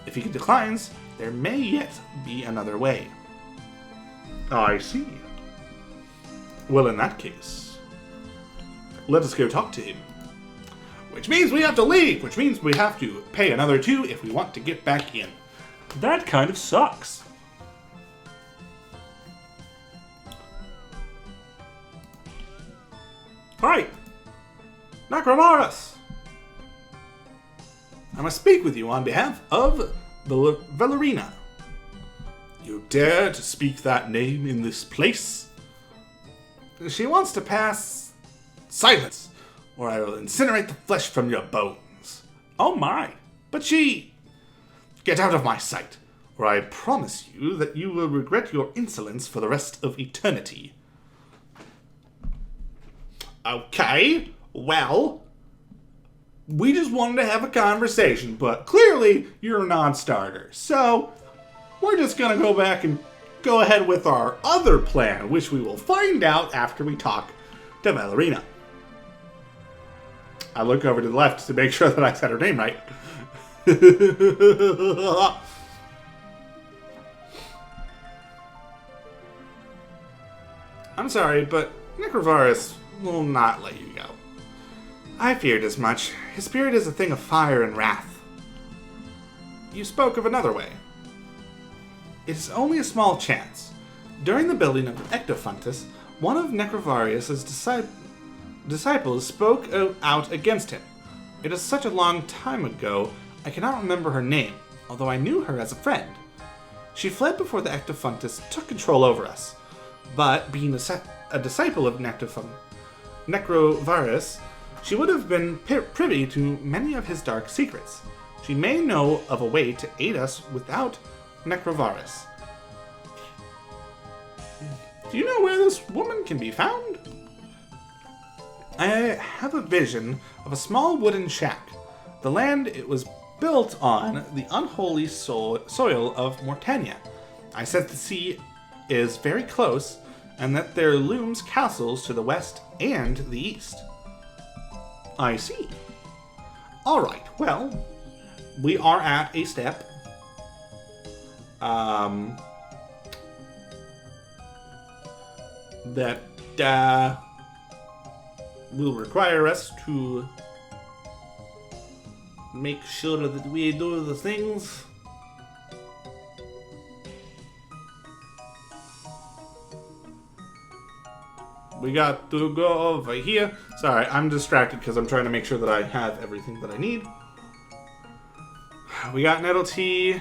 Speaker 1: If he declines, there may yet be another way. I see. Well, in that case, let us go talk to him. Which means we have to leave, which means we have to pay another 2 if we want to get back in.
Speaker 2: That kind of sucks.
Speaker 1: Hi! Necrovarus! I must speak with you on behalf of Valerina. You dare to speak that name in this place? She wants to pass... Silence, or I will incinerate the flesh from your bones. Oh my! But she... Get out of my sight, or I promise you that you will regret your insolence for the rest of eternity. Okay, well... We just wanted to have a conversation, but clearly you're a non-starter. So, we're just going to go back and go ahead with our other plan, which we will find out after we talk to Valerina. I look over to the left to make sure that I said her name right. I'm sorry, but Necrovarus will not let you go. I feared as much. His spirit is a thing of fire and wrath. You spoke of another way. It is only a small chance. During the building of Ectoplasm, one of Necrovarus's disciples spoke out against him. It is such a long time ago, I cannot remember her name, although I knew her as a friend. She fled before the Ectoplasm took control over us. But, being a disciple of Necrovarus, she would have been privy to many of his dark secrets. She may know of a way to aid us without Necrovarus. Do you know where this woman can be found? I have a vision of a small wooden shack. The land it was built on the unholy soil of Morytania. I said the sea is very close, and that there looms castles to the west and the east. I see. Alright, well, we are at a step. That will require us to make sure that we do the things. We got to go over here. Sorry, I'm distracted because I'm trying to make sure that I have everything that I need. We got nettle tea.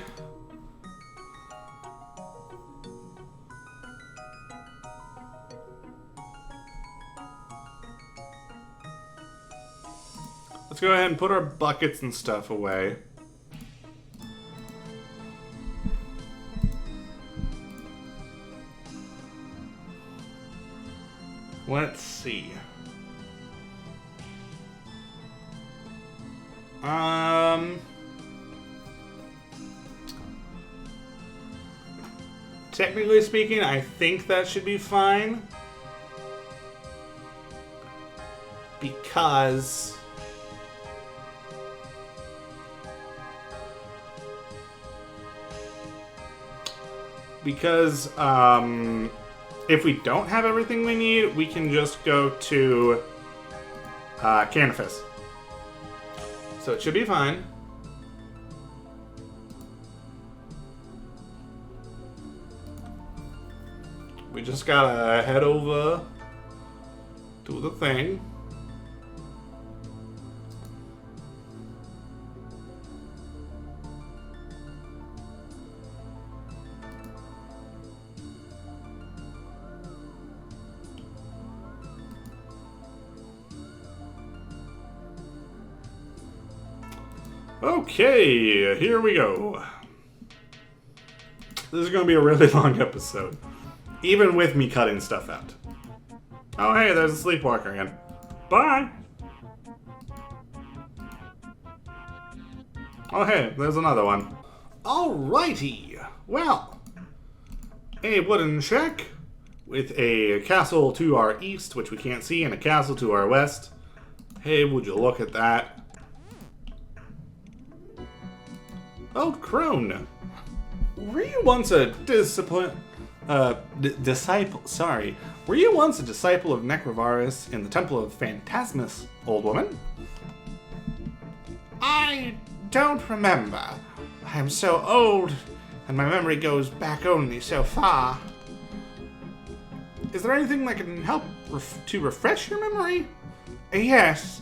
Speaker 1: Let's go ahead and put our buckets and stuff away. Let's see. Technically speaking, I think that should be fine. Because if we don't have everything we need, we can just go to Canifis. So it should be fine. We just gotta head over to the thing. Okay, here we go. This is going to be a really long episode, even with me cutting stuff out. Oh hey, there's a sleepwalker again. Bye! Oh hey, there's another one. Alrighty, well, a wooden shack with a castle to our east, which we can't see, and a castle to our west. Hey, would you look at that? Oh, Crone, were you once a disciple? Were you once a disciple of Necrovarus in the Temple of Phantasmus, old woman? I don't remember. I am so old, and my memory goes back only so far. Is there anything that can help to refresh your memory? Yes,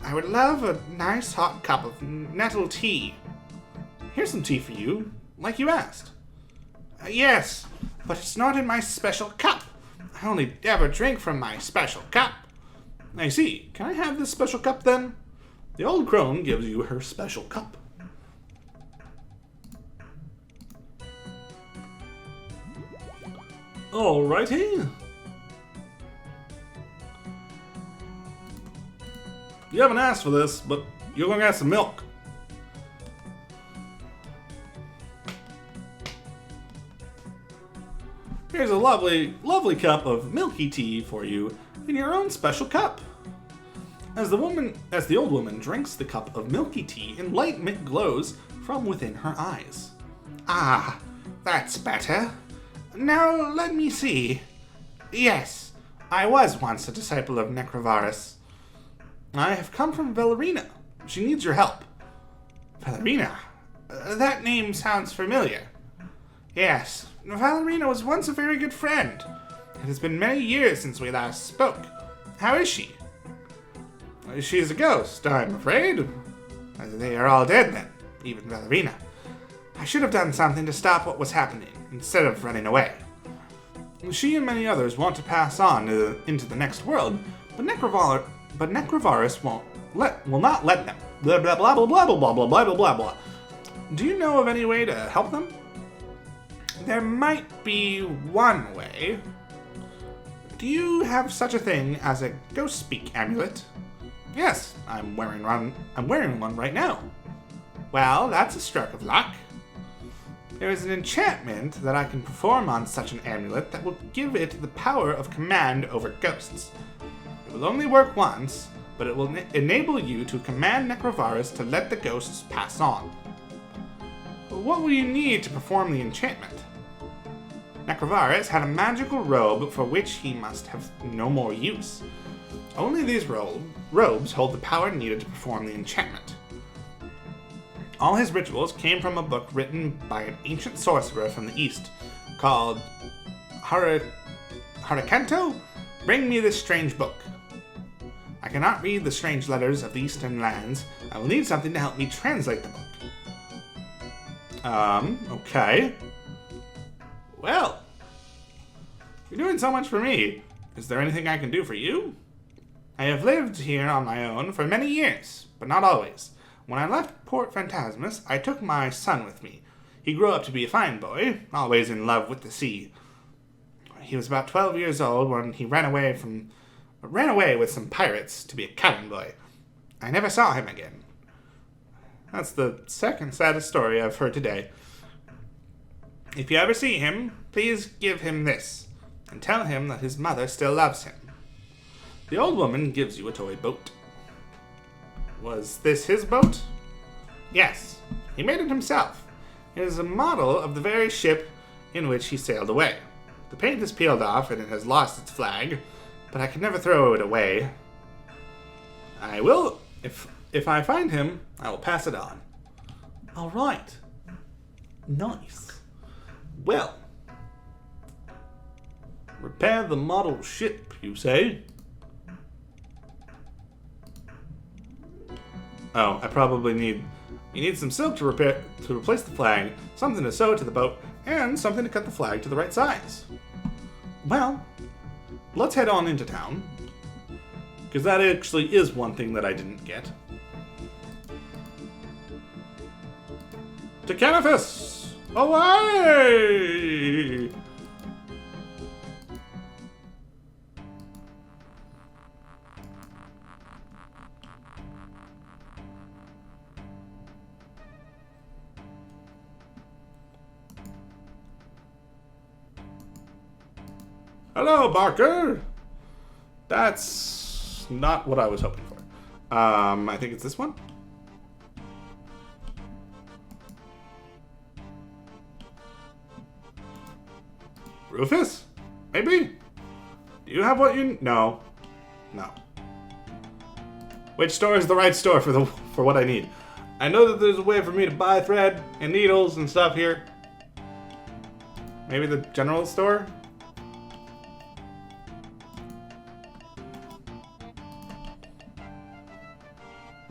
Speaker 1: I would love a nice hot cup of nettle tea. Here's some tea for you, like you asked. Yes, but it's not in my special cup. I only ever drink from my special cup. I see. Can I have this special cup then? The old crone gives you her special cup. Alrighty. You haven't asked for this, but you're going to get some milk. Here's a lovely, lovely cup of milky tea for you in your own special cup. As the old woman drinks the cup of milky tea, enlightenment glows from within her eyes. Ah, that's better. Now let me see. Yes, I was once a disciple of Necrovarus. I have come from Valerina. She needs your help. Valerina? That name sounds familiar. Yes, Valerina was once a very good friend. It has been many years since we last spoke. How is she? She is a ghost, I'm afraid. They are all dead then, even Valerina. I should have done something to stop what was happening, instead of running away. She and many others want to pass on into the next world, but Necrovarus will not let them. Blah blah blah blah blah blah blah blah blah blah blah. Do you know of any way to help them? There might be one way. Do you have such a thing as a ghost speak amulet? Yes, I'm wearing one right now. Well, that's a stroke of luck. There is an enchantment that I can perform on such an amulet that will give it the power of command over ghosts. It will only work once, but it will enable you to command Necrovarus to let the ghosts pass on. What will you need to perform the enchantment? Necrovarus had a magical robe for which he must have no more use. Only these robes hold the power needed to perform the enchantment. All his rituals came from a book written by an ancient sorcerer from the east, called Harakanto? Bring me this strange book. I cannot read the strange letters of the eastern lands. I will need something to help me translate the book. Okay. Well, you're doing so much for me. Is there anything I can do for you? I have lived here on my own for many years, but not always. When I left Port Phantasmus, I took my son with me. He grew up to be a fine boy, always in love with the sea. He was about 12 years old when he ran away with some pirates to be a cabin boy. I never saw him again. That's the second saddest story I've heard today. If you ever see him, please give him this, and tell him that his mother still loves him. The old woman gives you a toy boat. Was this his boat? Yes, he made it himself. It is a model of the very ship in which he sailed away. The paint is peeled off and it has lost its flag, but I can never throw it away. I will, if I find him, I will pass it on. All right. Nice. Well, repair the model ship, you say? Oh, I probably need... You need some silk to replace the flag, something to sew to the boat, and something to cut the flag to the right size. Well, let's head on into town, because that actually is one thing that I didn't get. To Canifus! Away! Hello, Barker! That's not what I was hoping for. I think it's this one. Rufus? Maybe? Do you have what you... No. No. Which store is the right store for what I need? I know that there's a way for me to buy thread and needles and stuff here. Maybe the general store?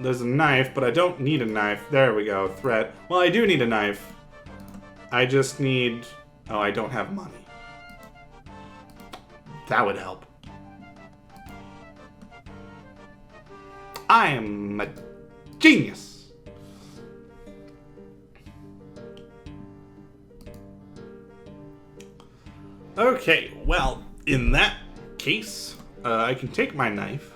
Speaker 1: There's a knife, but I don't need a knife. There we go, thread. Well, I do need a knife. I just need... Oh, I don't have money. That would help. I am a genius. Okay, well, in that case, I can take my knife.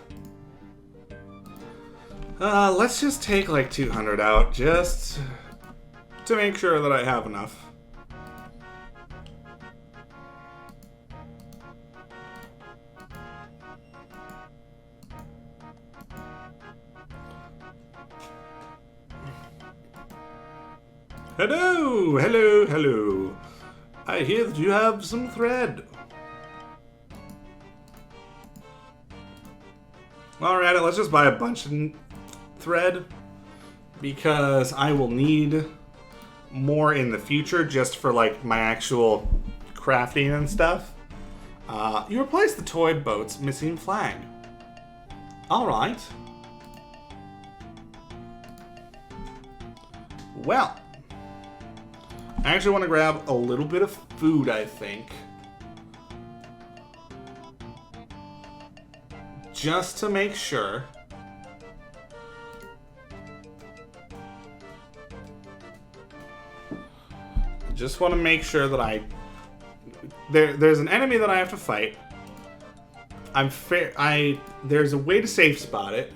Speaker 1: Let's just take like 200 out, just to make sure that I have enough. Hello, hello, hello. I hear that you have some thread. Alright, let's just buy a bunch of thread because I will need more in the future just for like my actual crafting and stuff. You replace the toy boat's missing flag. Alright. Well, I actually want to grab a little bit of food, I think. Just to make sure. Just want to make sure that there's an enemy that I have to fight. There's a way to safe spot it,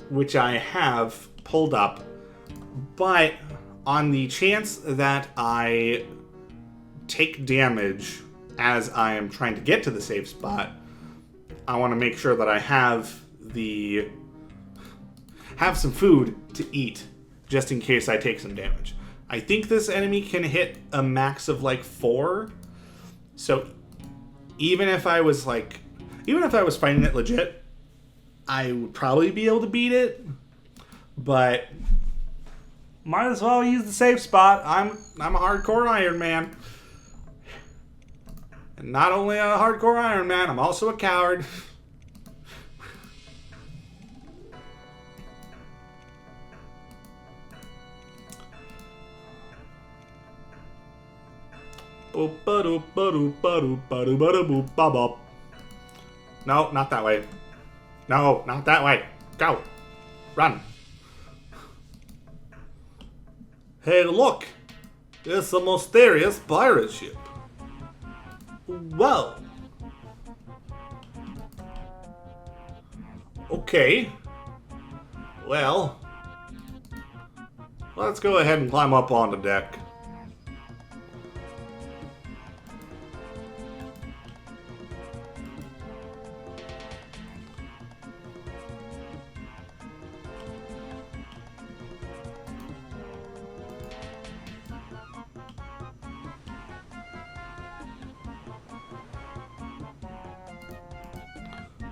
Speaker 1: which I have pulled up, but on the chance that I take damage as I am trying to get to the safe spot, I want to make sure that I have some food to eat just in case I take some damage. I think this enemy can hit a max of like 4. So even if I was fighting it legit, I would probably be able to beat it. But might as well use the safe spot. I'm a hardcore Iron Man. And not only a hardcore Iron Man, I'm also a coward. No, not that way. No, not that way. Go. Run. Hey, look. It's a mysterious pirate ship. Whoa. Okay. Well, let's go ahead and climb up on the deck.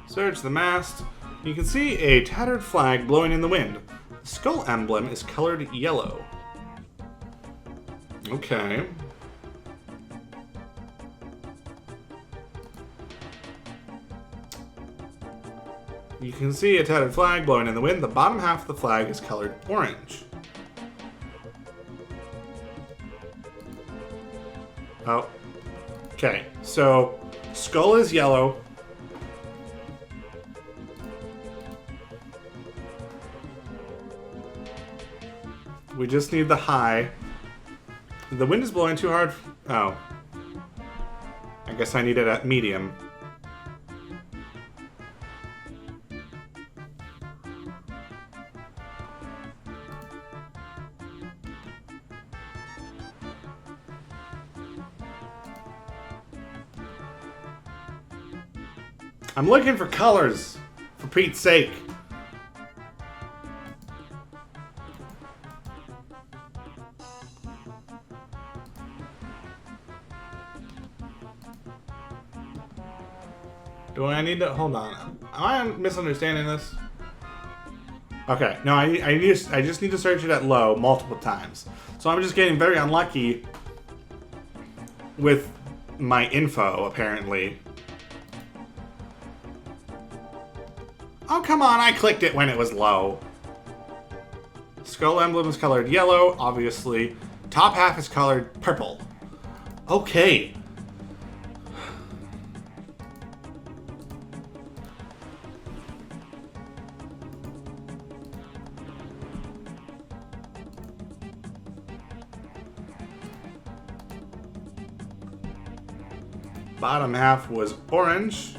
Speaker 1: Search the mast. You can see a tattered flag blowing in the wind. The skull emblem is colored yellow. Okay. You can see a tattered flag blowing in the wind. The bottom half of the flag is colored orange. Oh. Okay, so skull is yellow. We just need the high. The wind is blowing too hard. Oh. I guess I need it at medium. I'm looking for colors, for Pete's sake. Do I need to... Hold on. Am I misunderstanding this? Okay. No, I just need to search it at low multiple times. So I'm just getting very unlucky with my info, apparently. Oh, come on, I clicked it when it was low. Skull emblem is colored yellow, obviously. Top half is colored purple. Okay. Bottom half was orange.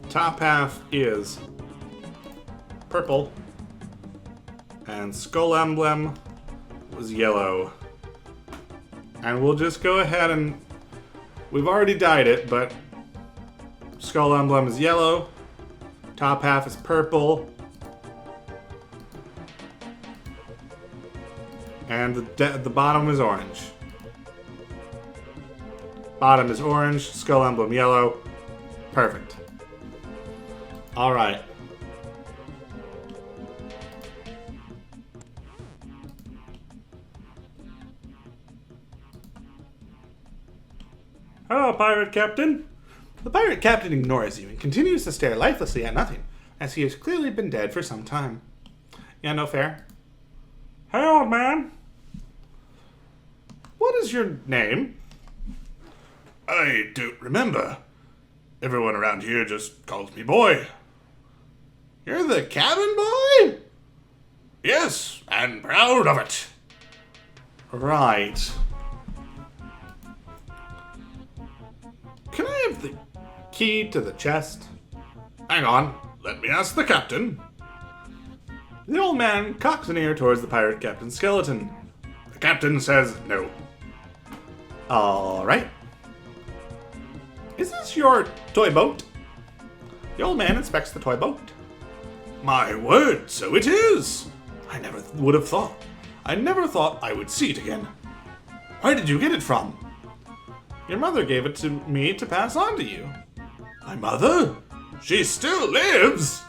Speaker 1: Top half is purple. And skull emblem was yellow. And we'll just go ahead and... We've already dyed it, but... Skull emblem is yellow. Top half is purple. And the bottom is orange. Bottom is orange, skull emblem yellow. Perfect. Alright. Hello, Pirate Captain. The Pirate Captain ignores you and continues to stare lifelessly at nothing, as he has clearly been dead for some time. Yeah, no fair. Hey, old man. What is your name? I don't remember. Everyone around here just calls me boy. You're the cabin boy? Yes, and proud of it. Right. Can I have the key to the chest? Hang on, let me ask the captain. The old man cocks an ear towards the pirate captain's skeleton. The captain says no. Alright. Is this your toy boat? The old man inspects the toy boat. My word, so it is. I never would have thought. I never thought I would see it again. Where did you get it from? Your mother gave it to me to pass on to you. My mother? She still lives?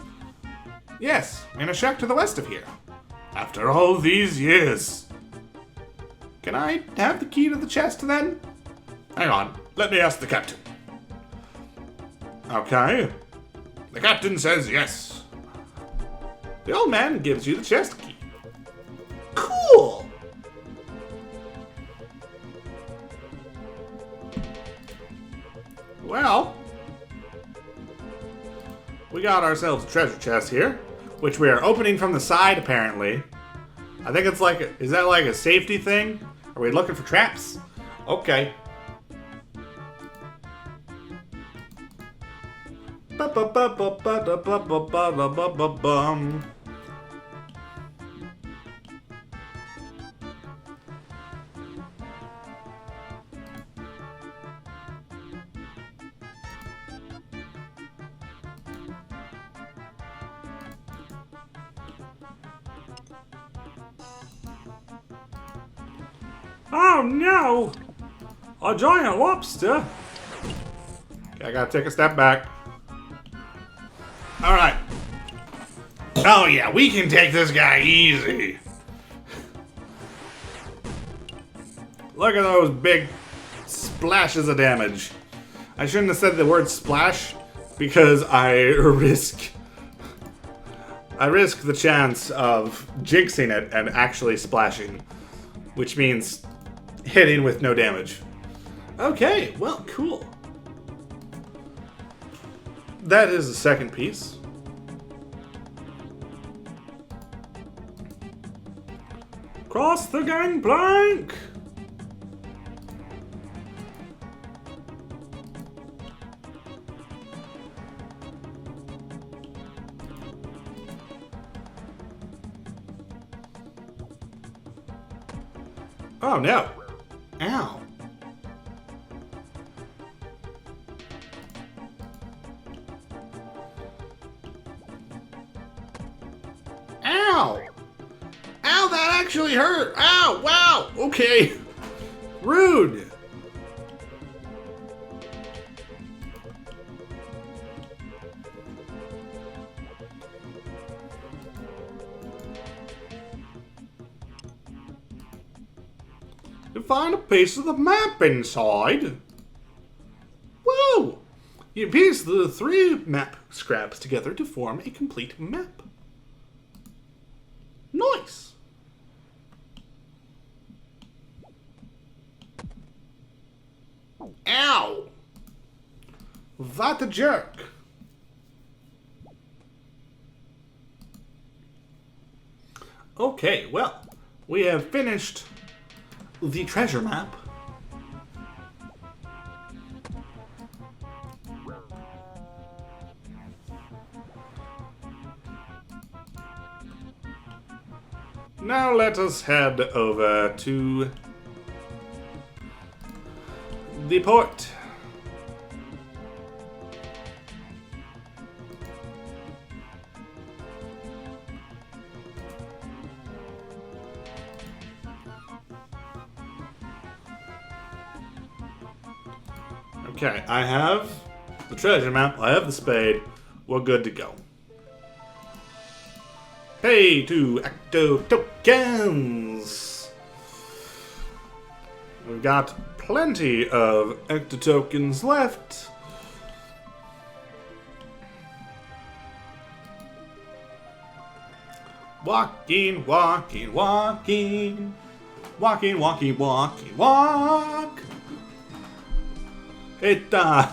Speaker 1: Yes, in a shack to the west of here. After all these years. Can I have the key to the chest then? Hang on, let me ask the captain. Okay. The captain says yes. The old man gives you the chest key. Cool! Well, we got ourselves a treasure chest here, which we are opening from the side apparently. I think it's like, is that like a safety thing? Are we looking for traps? Okay. Oh no! A giant lobster! Okay, I gotta take a step back. Alright. Oh yeah, we can take this guy easy. Look at those big splashes of damage. I shouldn't have said the word splash because I risk the chance of jinxing it and actually splashing, which means hitting with no damage. Okay, well, cool. That is the second piece. Cross the gangplank! Oh no! Ow! Ow! Ow, that actually hurt! Ow! Wow! Okay. Rude! You find a piece of the map inside. Whoa! You piece the 3 map scraps together to form a complete map. Nice! Ow! What a jerk! Okay, well, we have finished the treasure map. Now let us head over to the port. Okay, I have the treasure map, I have the spade, we're good to go. Pay to Ecto tokens! We've got plenty of Ecto tokens left. Walking, walking, walking. Walking, walking, walking, walk. Eta.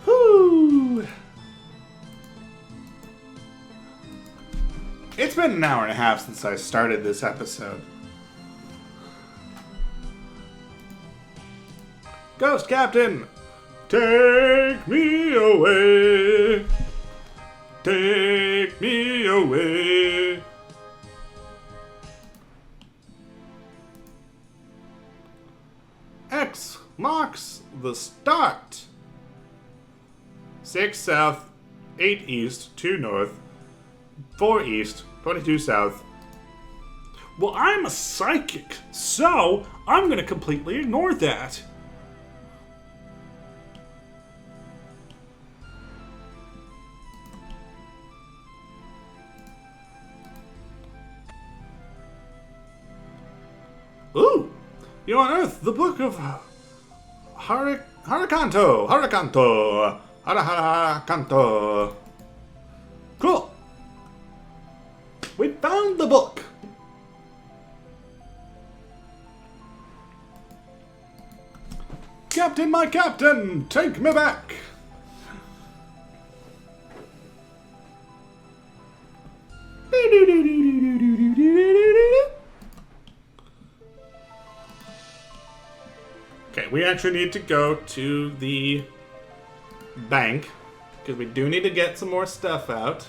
Speaker 1: Whoo. It's been an hour and a half since I started this episode. Ghost Captain, take me away. Take me away. X marks the start. 6 south, 8 east, 2 north, 4 east, 22 south. Well, I'm a psychic, so I'm gonna completely ignore that. Ooh! You unearthed the book of Harakanto. Harakanto. Cool. We found the book. Captain, my captain, take me back. Okay, we actually need to go to the bank because we do need to get some more stuff out.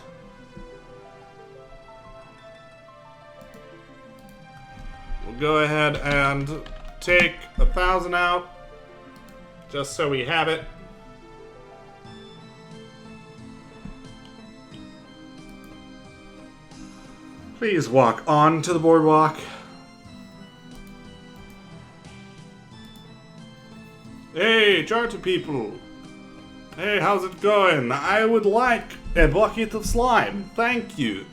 Speaker 1: We'll go ahead and take 1,000 out just so we have it. Please walk on to the boardwalk. Hey, charter people. Hey, how's it going? I would like a bucket of slime. Thank you.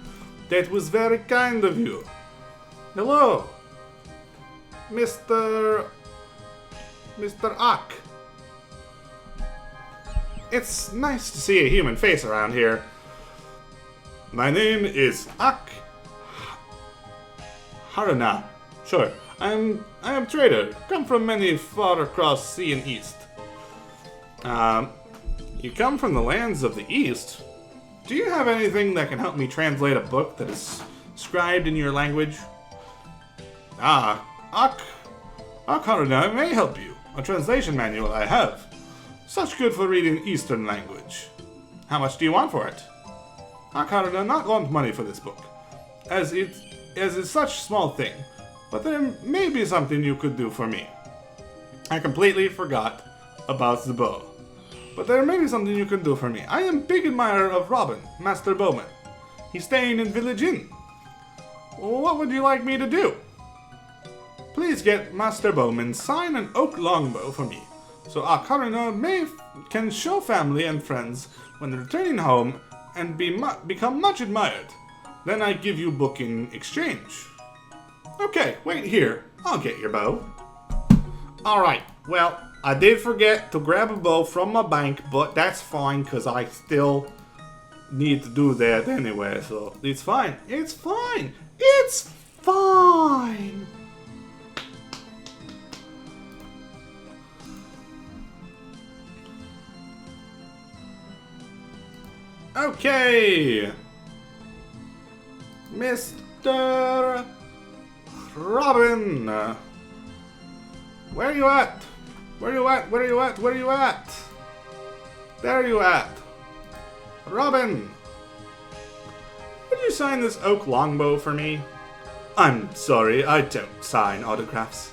Speaker 1: That was very kind of you. Hello. Mr. Ak. It's nice to see a human face around here. My name is Ak Haruna. Sure. I am a trader, come from many far across sea and east. You come from the lands of the east? Do you have anything that can help me translate a book that is scribed in your language? Haruna may help you. A translation manual I have. Such good for reading Eastern language. How much do you want for it? Haruna not want money for this book, as it's such a small thing. But there may be something you could do for me. I completely forgot about the bow. But there may be something you could do for me. I am big admirer of Robin, Master Bowman. He's staying in Village Inn. What would you like me to do? Please get Master Bowman sign an oak longbow for me, so Akaruna can show family and friends when returning home and become much admired. Then I give you book in exchange. Okay, wait here. I'll get your bow. Alright, Well, I did forget to grab a bow from my bank, but that's fine because I still need to do that anyway, so it's fine. It's fine. It's fine. Okay. Mr. Robin. Where are you at? Where are you at? Where are you at? Where are you at? There are you at. Robin. Would you sign this oak longbow for me? I'm sorry, I don't sign autographs.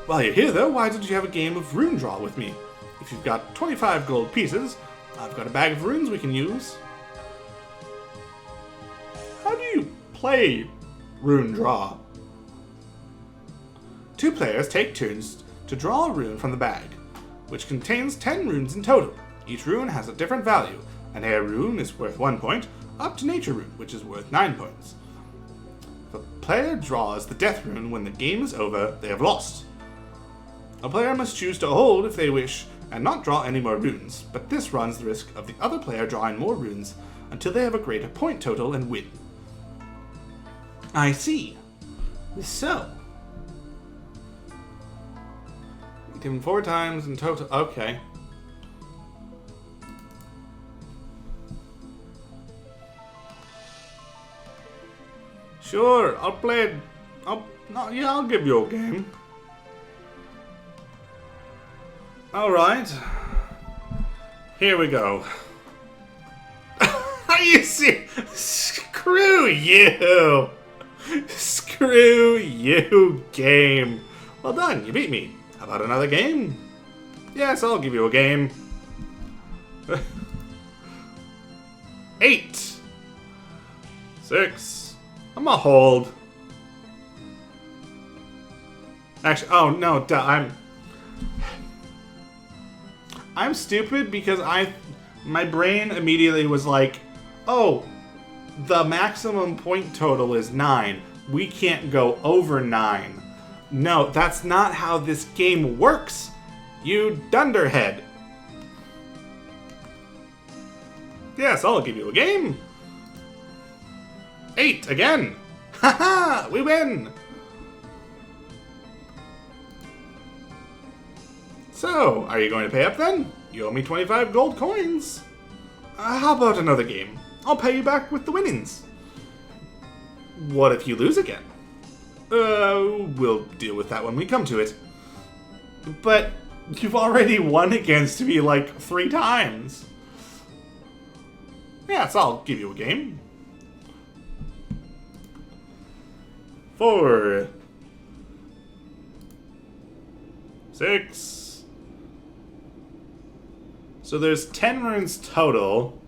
Speaker 1: While you're here though, why don't you have a game of rune draw with me? If you've got 25 gold pieces, I've got a bag of runes we can use. How do you play rune draw? 2 players take turns to draw a rune from the bag, which contains 10 runes in total. Each rune has a different value. An air rune is worth 1 point, up to nature rune, which is worth 9 points. If a player draws the death rune when the game is over, they have lost. A player must choose to hold if they wish and not draw any more runes, but this runs the risk of the other player drawing more runes until they have a greater point total and win. I see. So. Given 4 times in total. Okay. Sure, I'll play it. I'll give you a game. Alright. Here we go. Are you serious? Screw you! Screw you, game. Well done, you beat me. How about another game? Yes, I'll give you a game. 8. 6. I'm a hold. Actually, oh no, I'm stupid because my brain immediately was like, oh, the maximum point total is 9. We can't go over 9. No, that's not how this game works, you dunderhead. Yes, I'll give you a game. 8 again. Haha, we win. So, are you going to pay up then? You owe me 25 gold coins. How about another game? I'll pay you back with the winnings. What if you lose again? We'll deal with that when we come to it. But you've already won against me like 3 times. Yes, I'll give you a game. 4. 6. So there's 10 runes total.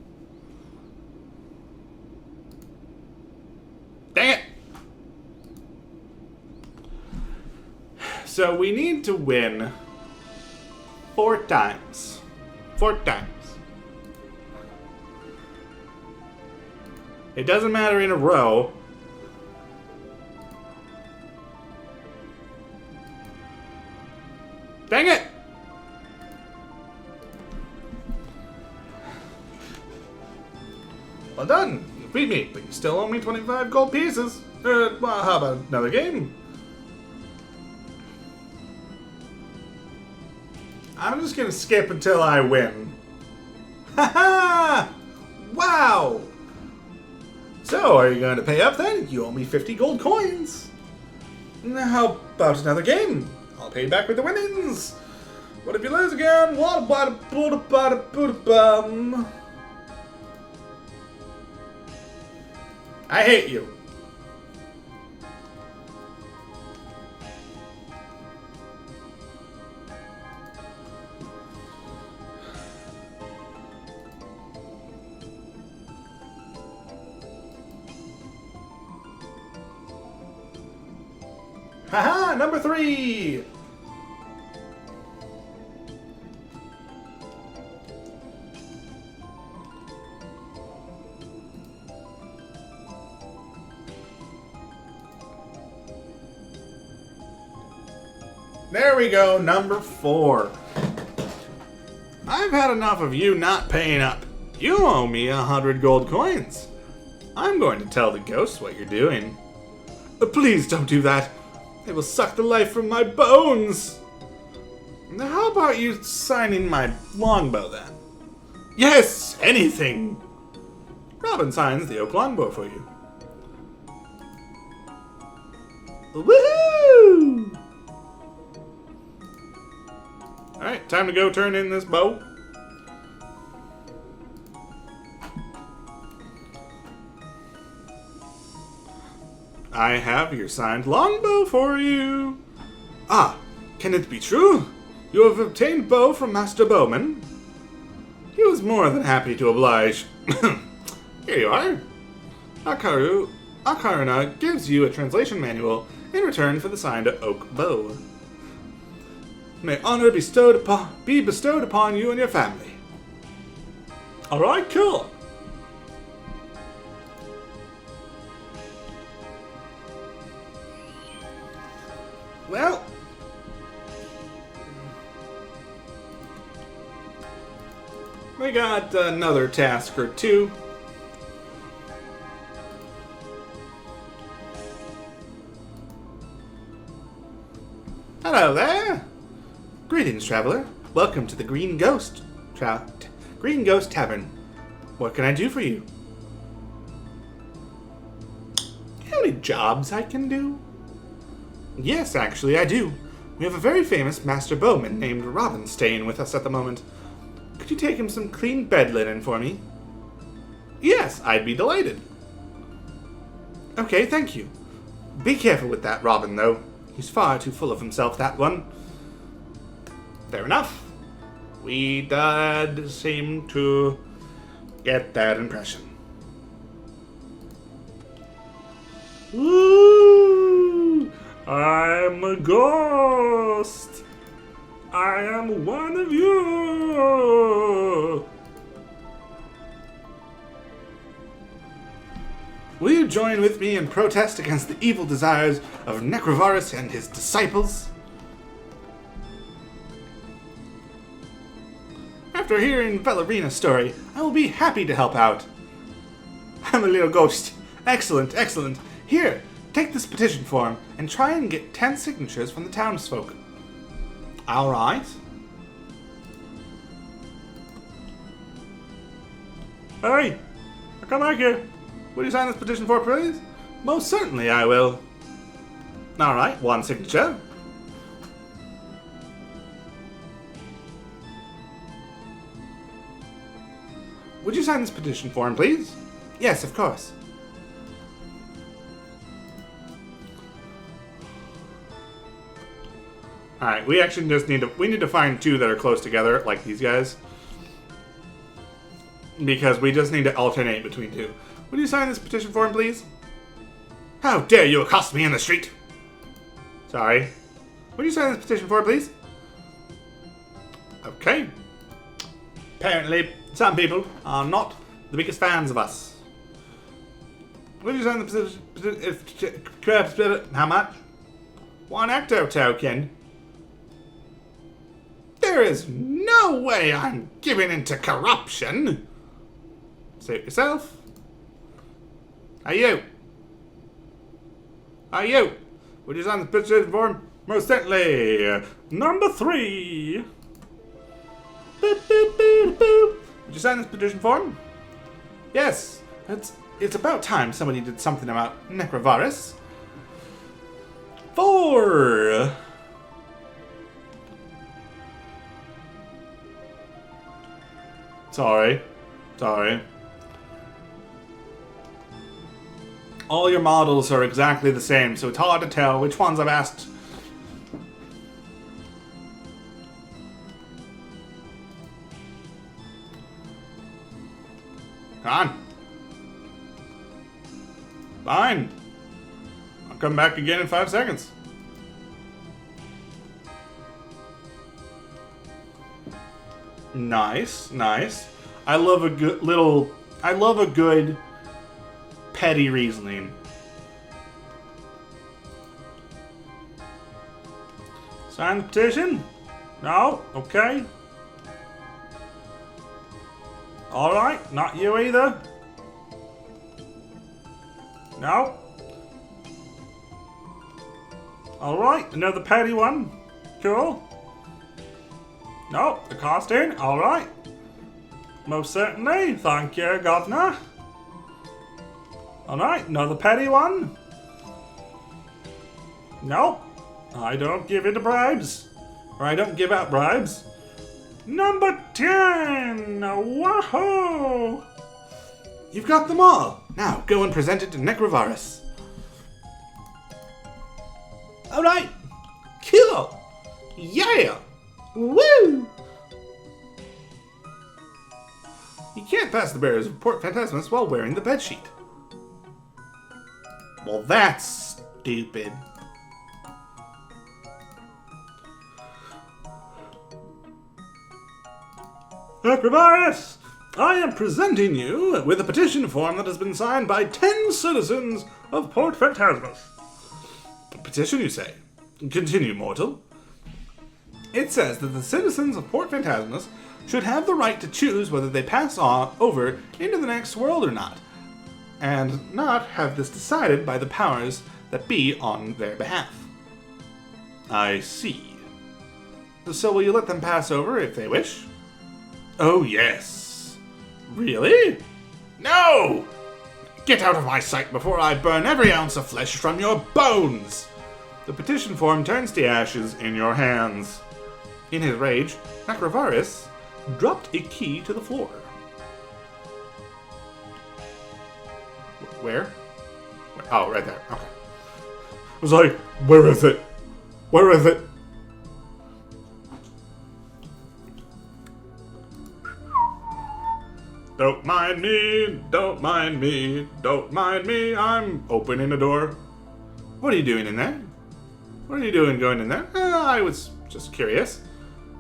Speaker 1: Dang it! So we need to win 4 times. 4 times. It doesn't matter in a row. Dang it! Well done. You beat me, but you still owe me 25 gold pieces. Well, how about another game? I'm just gonna skip until I win. Haha! Wow! So, are you going to pay up then? You owe me 50 gold coins. Now, how about another game? I'll pay you back with the winnings. What if you lose again? What about a bum? I hate you. Haha, number 3! There we go, number 4. I've had enough of you not paying up. You owe me 100 gold coins. I'm going to tell the ghosts what you're doing. Please don't do that. They will suck the life from my bones. Now, how about you signing my longbow then? Yes, anything. Robin signs the oak longbow for you. Woohoo! Alright, time to go turn in this bow. I have your signed longbow for you. Ah, can it be true? You have obtained bow from Master Bowman? He was more than happy to oblige. Here you are. Akaruna gives you a translation manual in return for the signed oak bow. May honor be bestowed upon you and your family. Alright, cool. Well, we got another task or two. Hello there. Greetings, traveler. Welcome to the Green Ghost Tavern. What can I do for you? How many jobs I can do? Yes, actually, I do. We have a very famous master bowman named Robin staying with us at the moment. Could you take him some clean bed linen for me? Yes, I'd be delighted. Okay, thank you. Be careful with that Robin, though. He's far too full of himself, that one. Fair enough. We did seem to get that impression. Ooh, I'm a ghost. I am one of you. Will you join with me and protest against the evil desires of Necrovarus and his disciples? After hearing Valerina's story, I will be happy to help out. I'm a little ghost. Excellent, excellent. Here, take this petition form and try and get 10 signatures from the townsfolk. All right. Hey, come back here. Will you sign this petition for, please? Most certainly I will. All right, 1 signature. Would you sign this petition form, please? Yes, of course. Alright, we actually just need to find 2 that are close together, like these guys. Because we just need to alternate between 2. Would you sign this petition form, please? How dare you accost me in the street? Sorry. Would you sign this petition form, please? Okay. Apparently, some people are not the biggest fans of us. Would you sign the petition? How much? 1 ecto token. There is no way I'm giving into corruption. Say it yourself. Are you? Are you? Would you sign the petition form? Most certainly. Number 3. Boop, boop, boop, boop. Would you sign this petition form? Yes. It's about time somebody did something about Necrovarus. 4. Sorry. All your models are exactly the same, so it's hard to tell which ones I've asked. Come on. Fine. I'll come back again in 5 seconds. Nice, nice. I love a good petty reasoning.
Speaker 2: Sign the petition? No? Okay. Alright, not you either. No? Alright, another petty one. Cool. No, the costume. Alright. Most certainly. Thank you, Governor. Alright, another petty one. No, I don't give you the bribes. Or I don't give out bribes. Number 10! Wahoo!
Speaker 1: You've got them all. Now, go and present it to Necrovarus. Alright. Cool. Yeah. Woo! You can't pass the barriers of Port Phantasmus while wearing the bedsheet. Well, that's stupid.
Speaker 2: Necrovarus, I am presenting you with a petition form that has been signed by 10 citizens of Port Phantasmus.
Speaker 1: A petition, you say? Continue, mortal. It says that the citizens of Port Phantasmus should have the right to choose whether they pass on over into the next world or not, and not have this decided by the powers that be on their behalf. I see. So will you let them pass over if they wish? Oh, yes. Really? No! Get out of my sight before I burn every ounce of flesh from your bones! The petition form turns to ashes in your hands. In his rage, Necrovarus dropped a key to the floor. Where? Oh, right there. Okay. I was like, where is it? Where is it? Don't mind me, don't mind me, don't mind me, I'm opening the door. What are you doing in there? What are you doing going in there? I was just curious.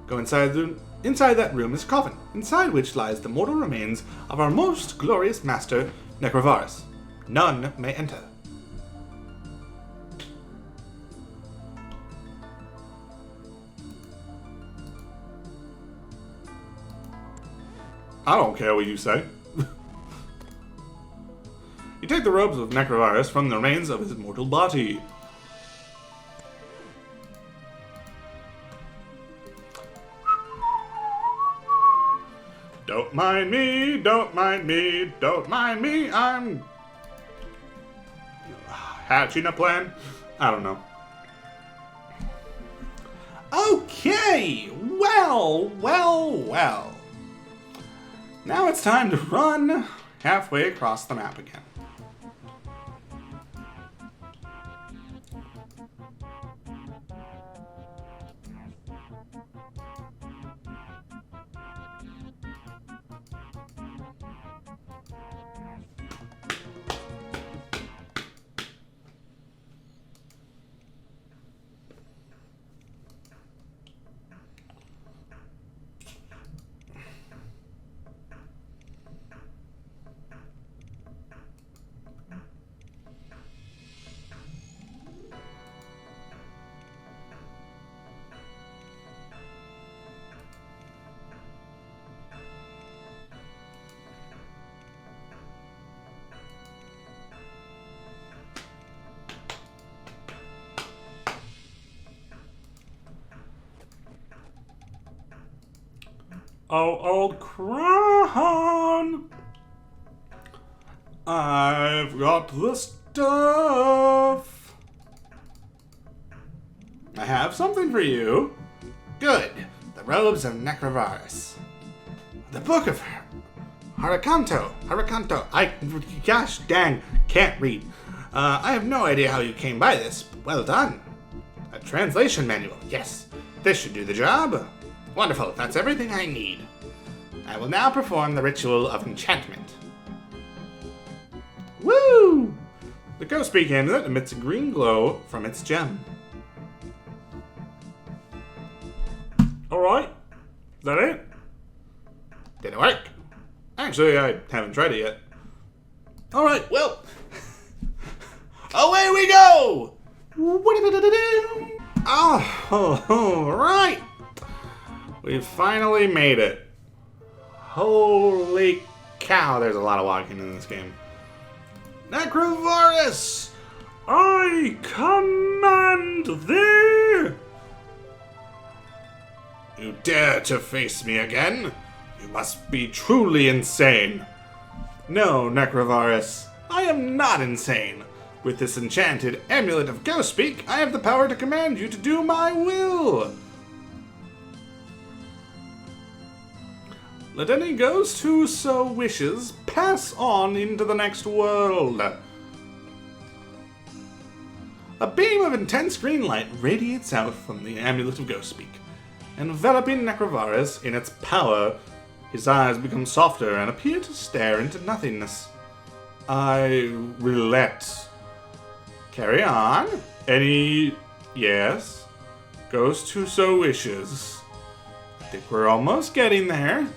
Speaker 1: Go inside that room is a coffin, inside which lies the mortal remains of our most glorious master, Necrovarus. None may enter. I don't care what you say. You take the robes of Necrovarus from the remains of his mortal body. Don't mind me, don't mind me, don't mind me, I'm hatching a plan. I don't know. Okay, well. Now it's time to run halfway across the map again. Oh, old crown! I've got the stuff. I have something for you. Good. The robes of Necrovarus. The book of Harakanto. Gosh dang, can't read. I have no idea how you came by this, but well done. A translation manual. Yes, this should do the job. Wonderful, that's everything I need. I will now perform the Ritual of Enchantment. Woo! The ghost speak amulet emits a green glow from its gem. Alright. Is that it? Did it work? Actually, I haven't tried it yet. Alright, well. Away we go! Oh, all right. We finally made it. Holy cow, there's a lot of walking in this game. Necrovarus!
Speaker 2: I command thee!
Speaker 1: You dare to face me again? You must be truly insane. No, Necrovarus, I am not insane. With this enchanted amulet of ghost speak, I have the power to command you to do my will. Let any ghost who so wishes pass on into the next world. A beam of intense green light radiates out from the amulet of ghost speak, enveloping Necrovarus in its power. His eyes become softer and appear to stare into nothingness. I relent. Carry on. Yes? Ghost who so wishes. I think we're almost getting there.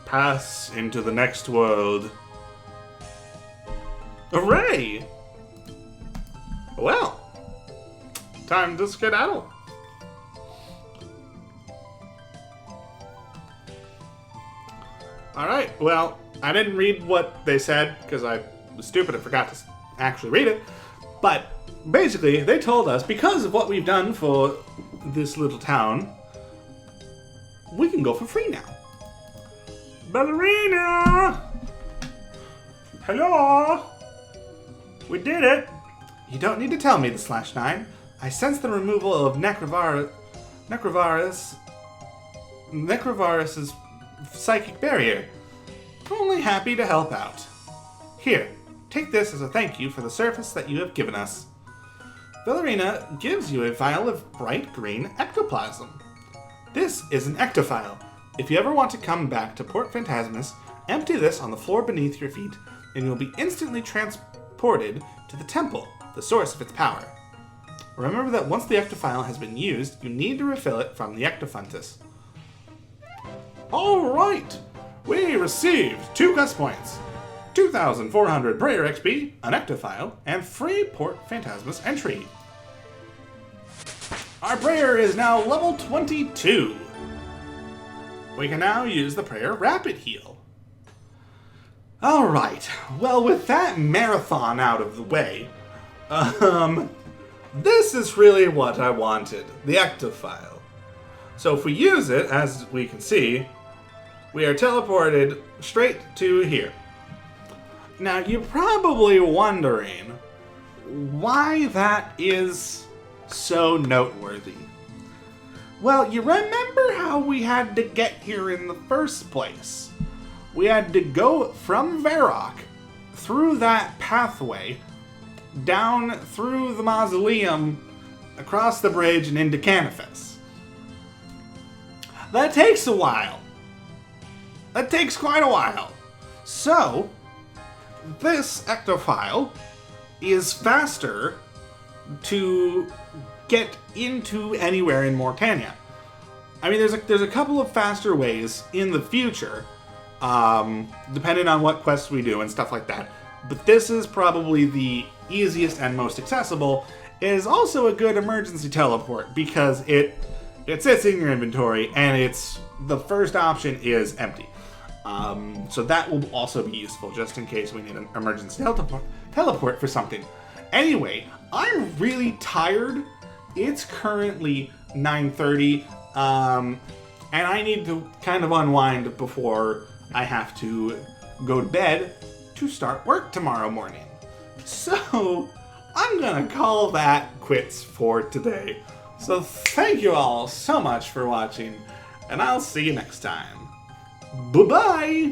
Speaker 1: Pass into the next world. Hooray! Well, time to skedaddle. Alright, well, I didn't read what they said because I was stupid and forgot to actually read it. But basically, they told us because of what we've done for this little town, we can go for free now.
Speaker 2: Ballerina! Hello? We did it!
Speaker 1: You don't need to tell me the /9. I sense the removal of Necrovarus's psychic barrier. Only happy to help out. Here, take this as a thank you for the service that you have given us. Ballerina gives you a vial of bright green ectoplasm. This is an ectophile. If you ever want to come back to Port Phantasmus, empty this on the floor beneath your feet, and you'll be instantly transported to the temple, the source of its power. Remember that once the ectophile has been used, you need to refill it from the ectofuntus. Alright! We received 2 quest points, 2,400 prayer XP, an ectophile, and free Port Phantasmus entry. Our prayer is now level 22. We can now use the prayer rapid heal. Alright, well with that marathon out of the way, this is really what I wanted, the ectophile. So if we use it, as we can see, we are teleported straight to here. Now you're probably wondering why that is so noteworthy. Well, you remember how we had to get here in the first place? We had to go from Varrock through that pathway, down through the mausoleum, across the bridge, and into Canifis. That takes a while. That takes quite a while. So, this ectophile is faster to get into anywhere in Morytania. I mean, there's a couple of faster ways in the future, depending on what quests we do and stuff like that. But this is probably the easiest and most accessible. It is also a good emergency teleport because it sits in your inventory and the first option is empty. So that will also be useful just in case we need an emergency teleport for something. Anyway, I'm really tired. It's currently 9:30, and I need to kind of unwind before I have to go to bed to start work tomorrow morning. So I'm gonna call that quits for today. So thank you all so much for watching, and I'll see you next time. Bye-bye!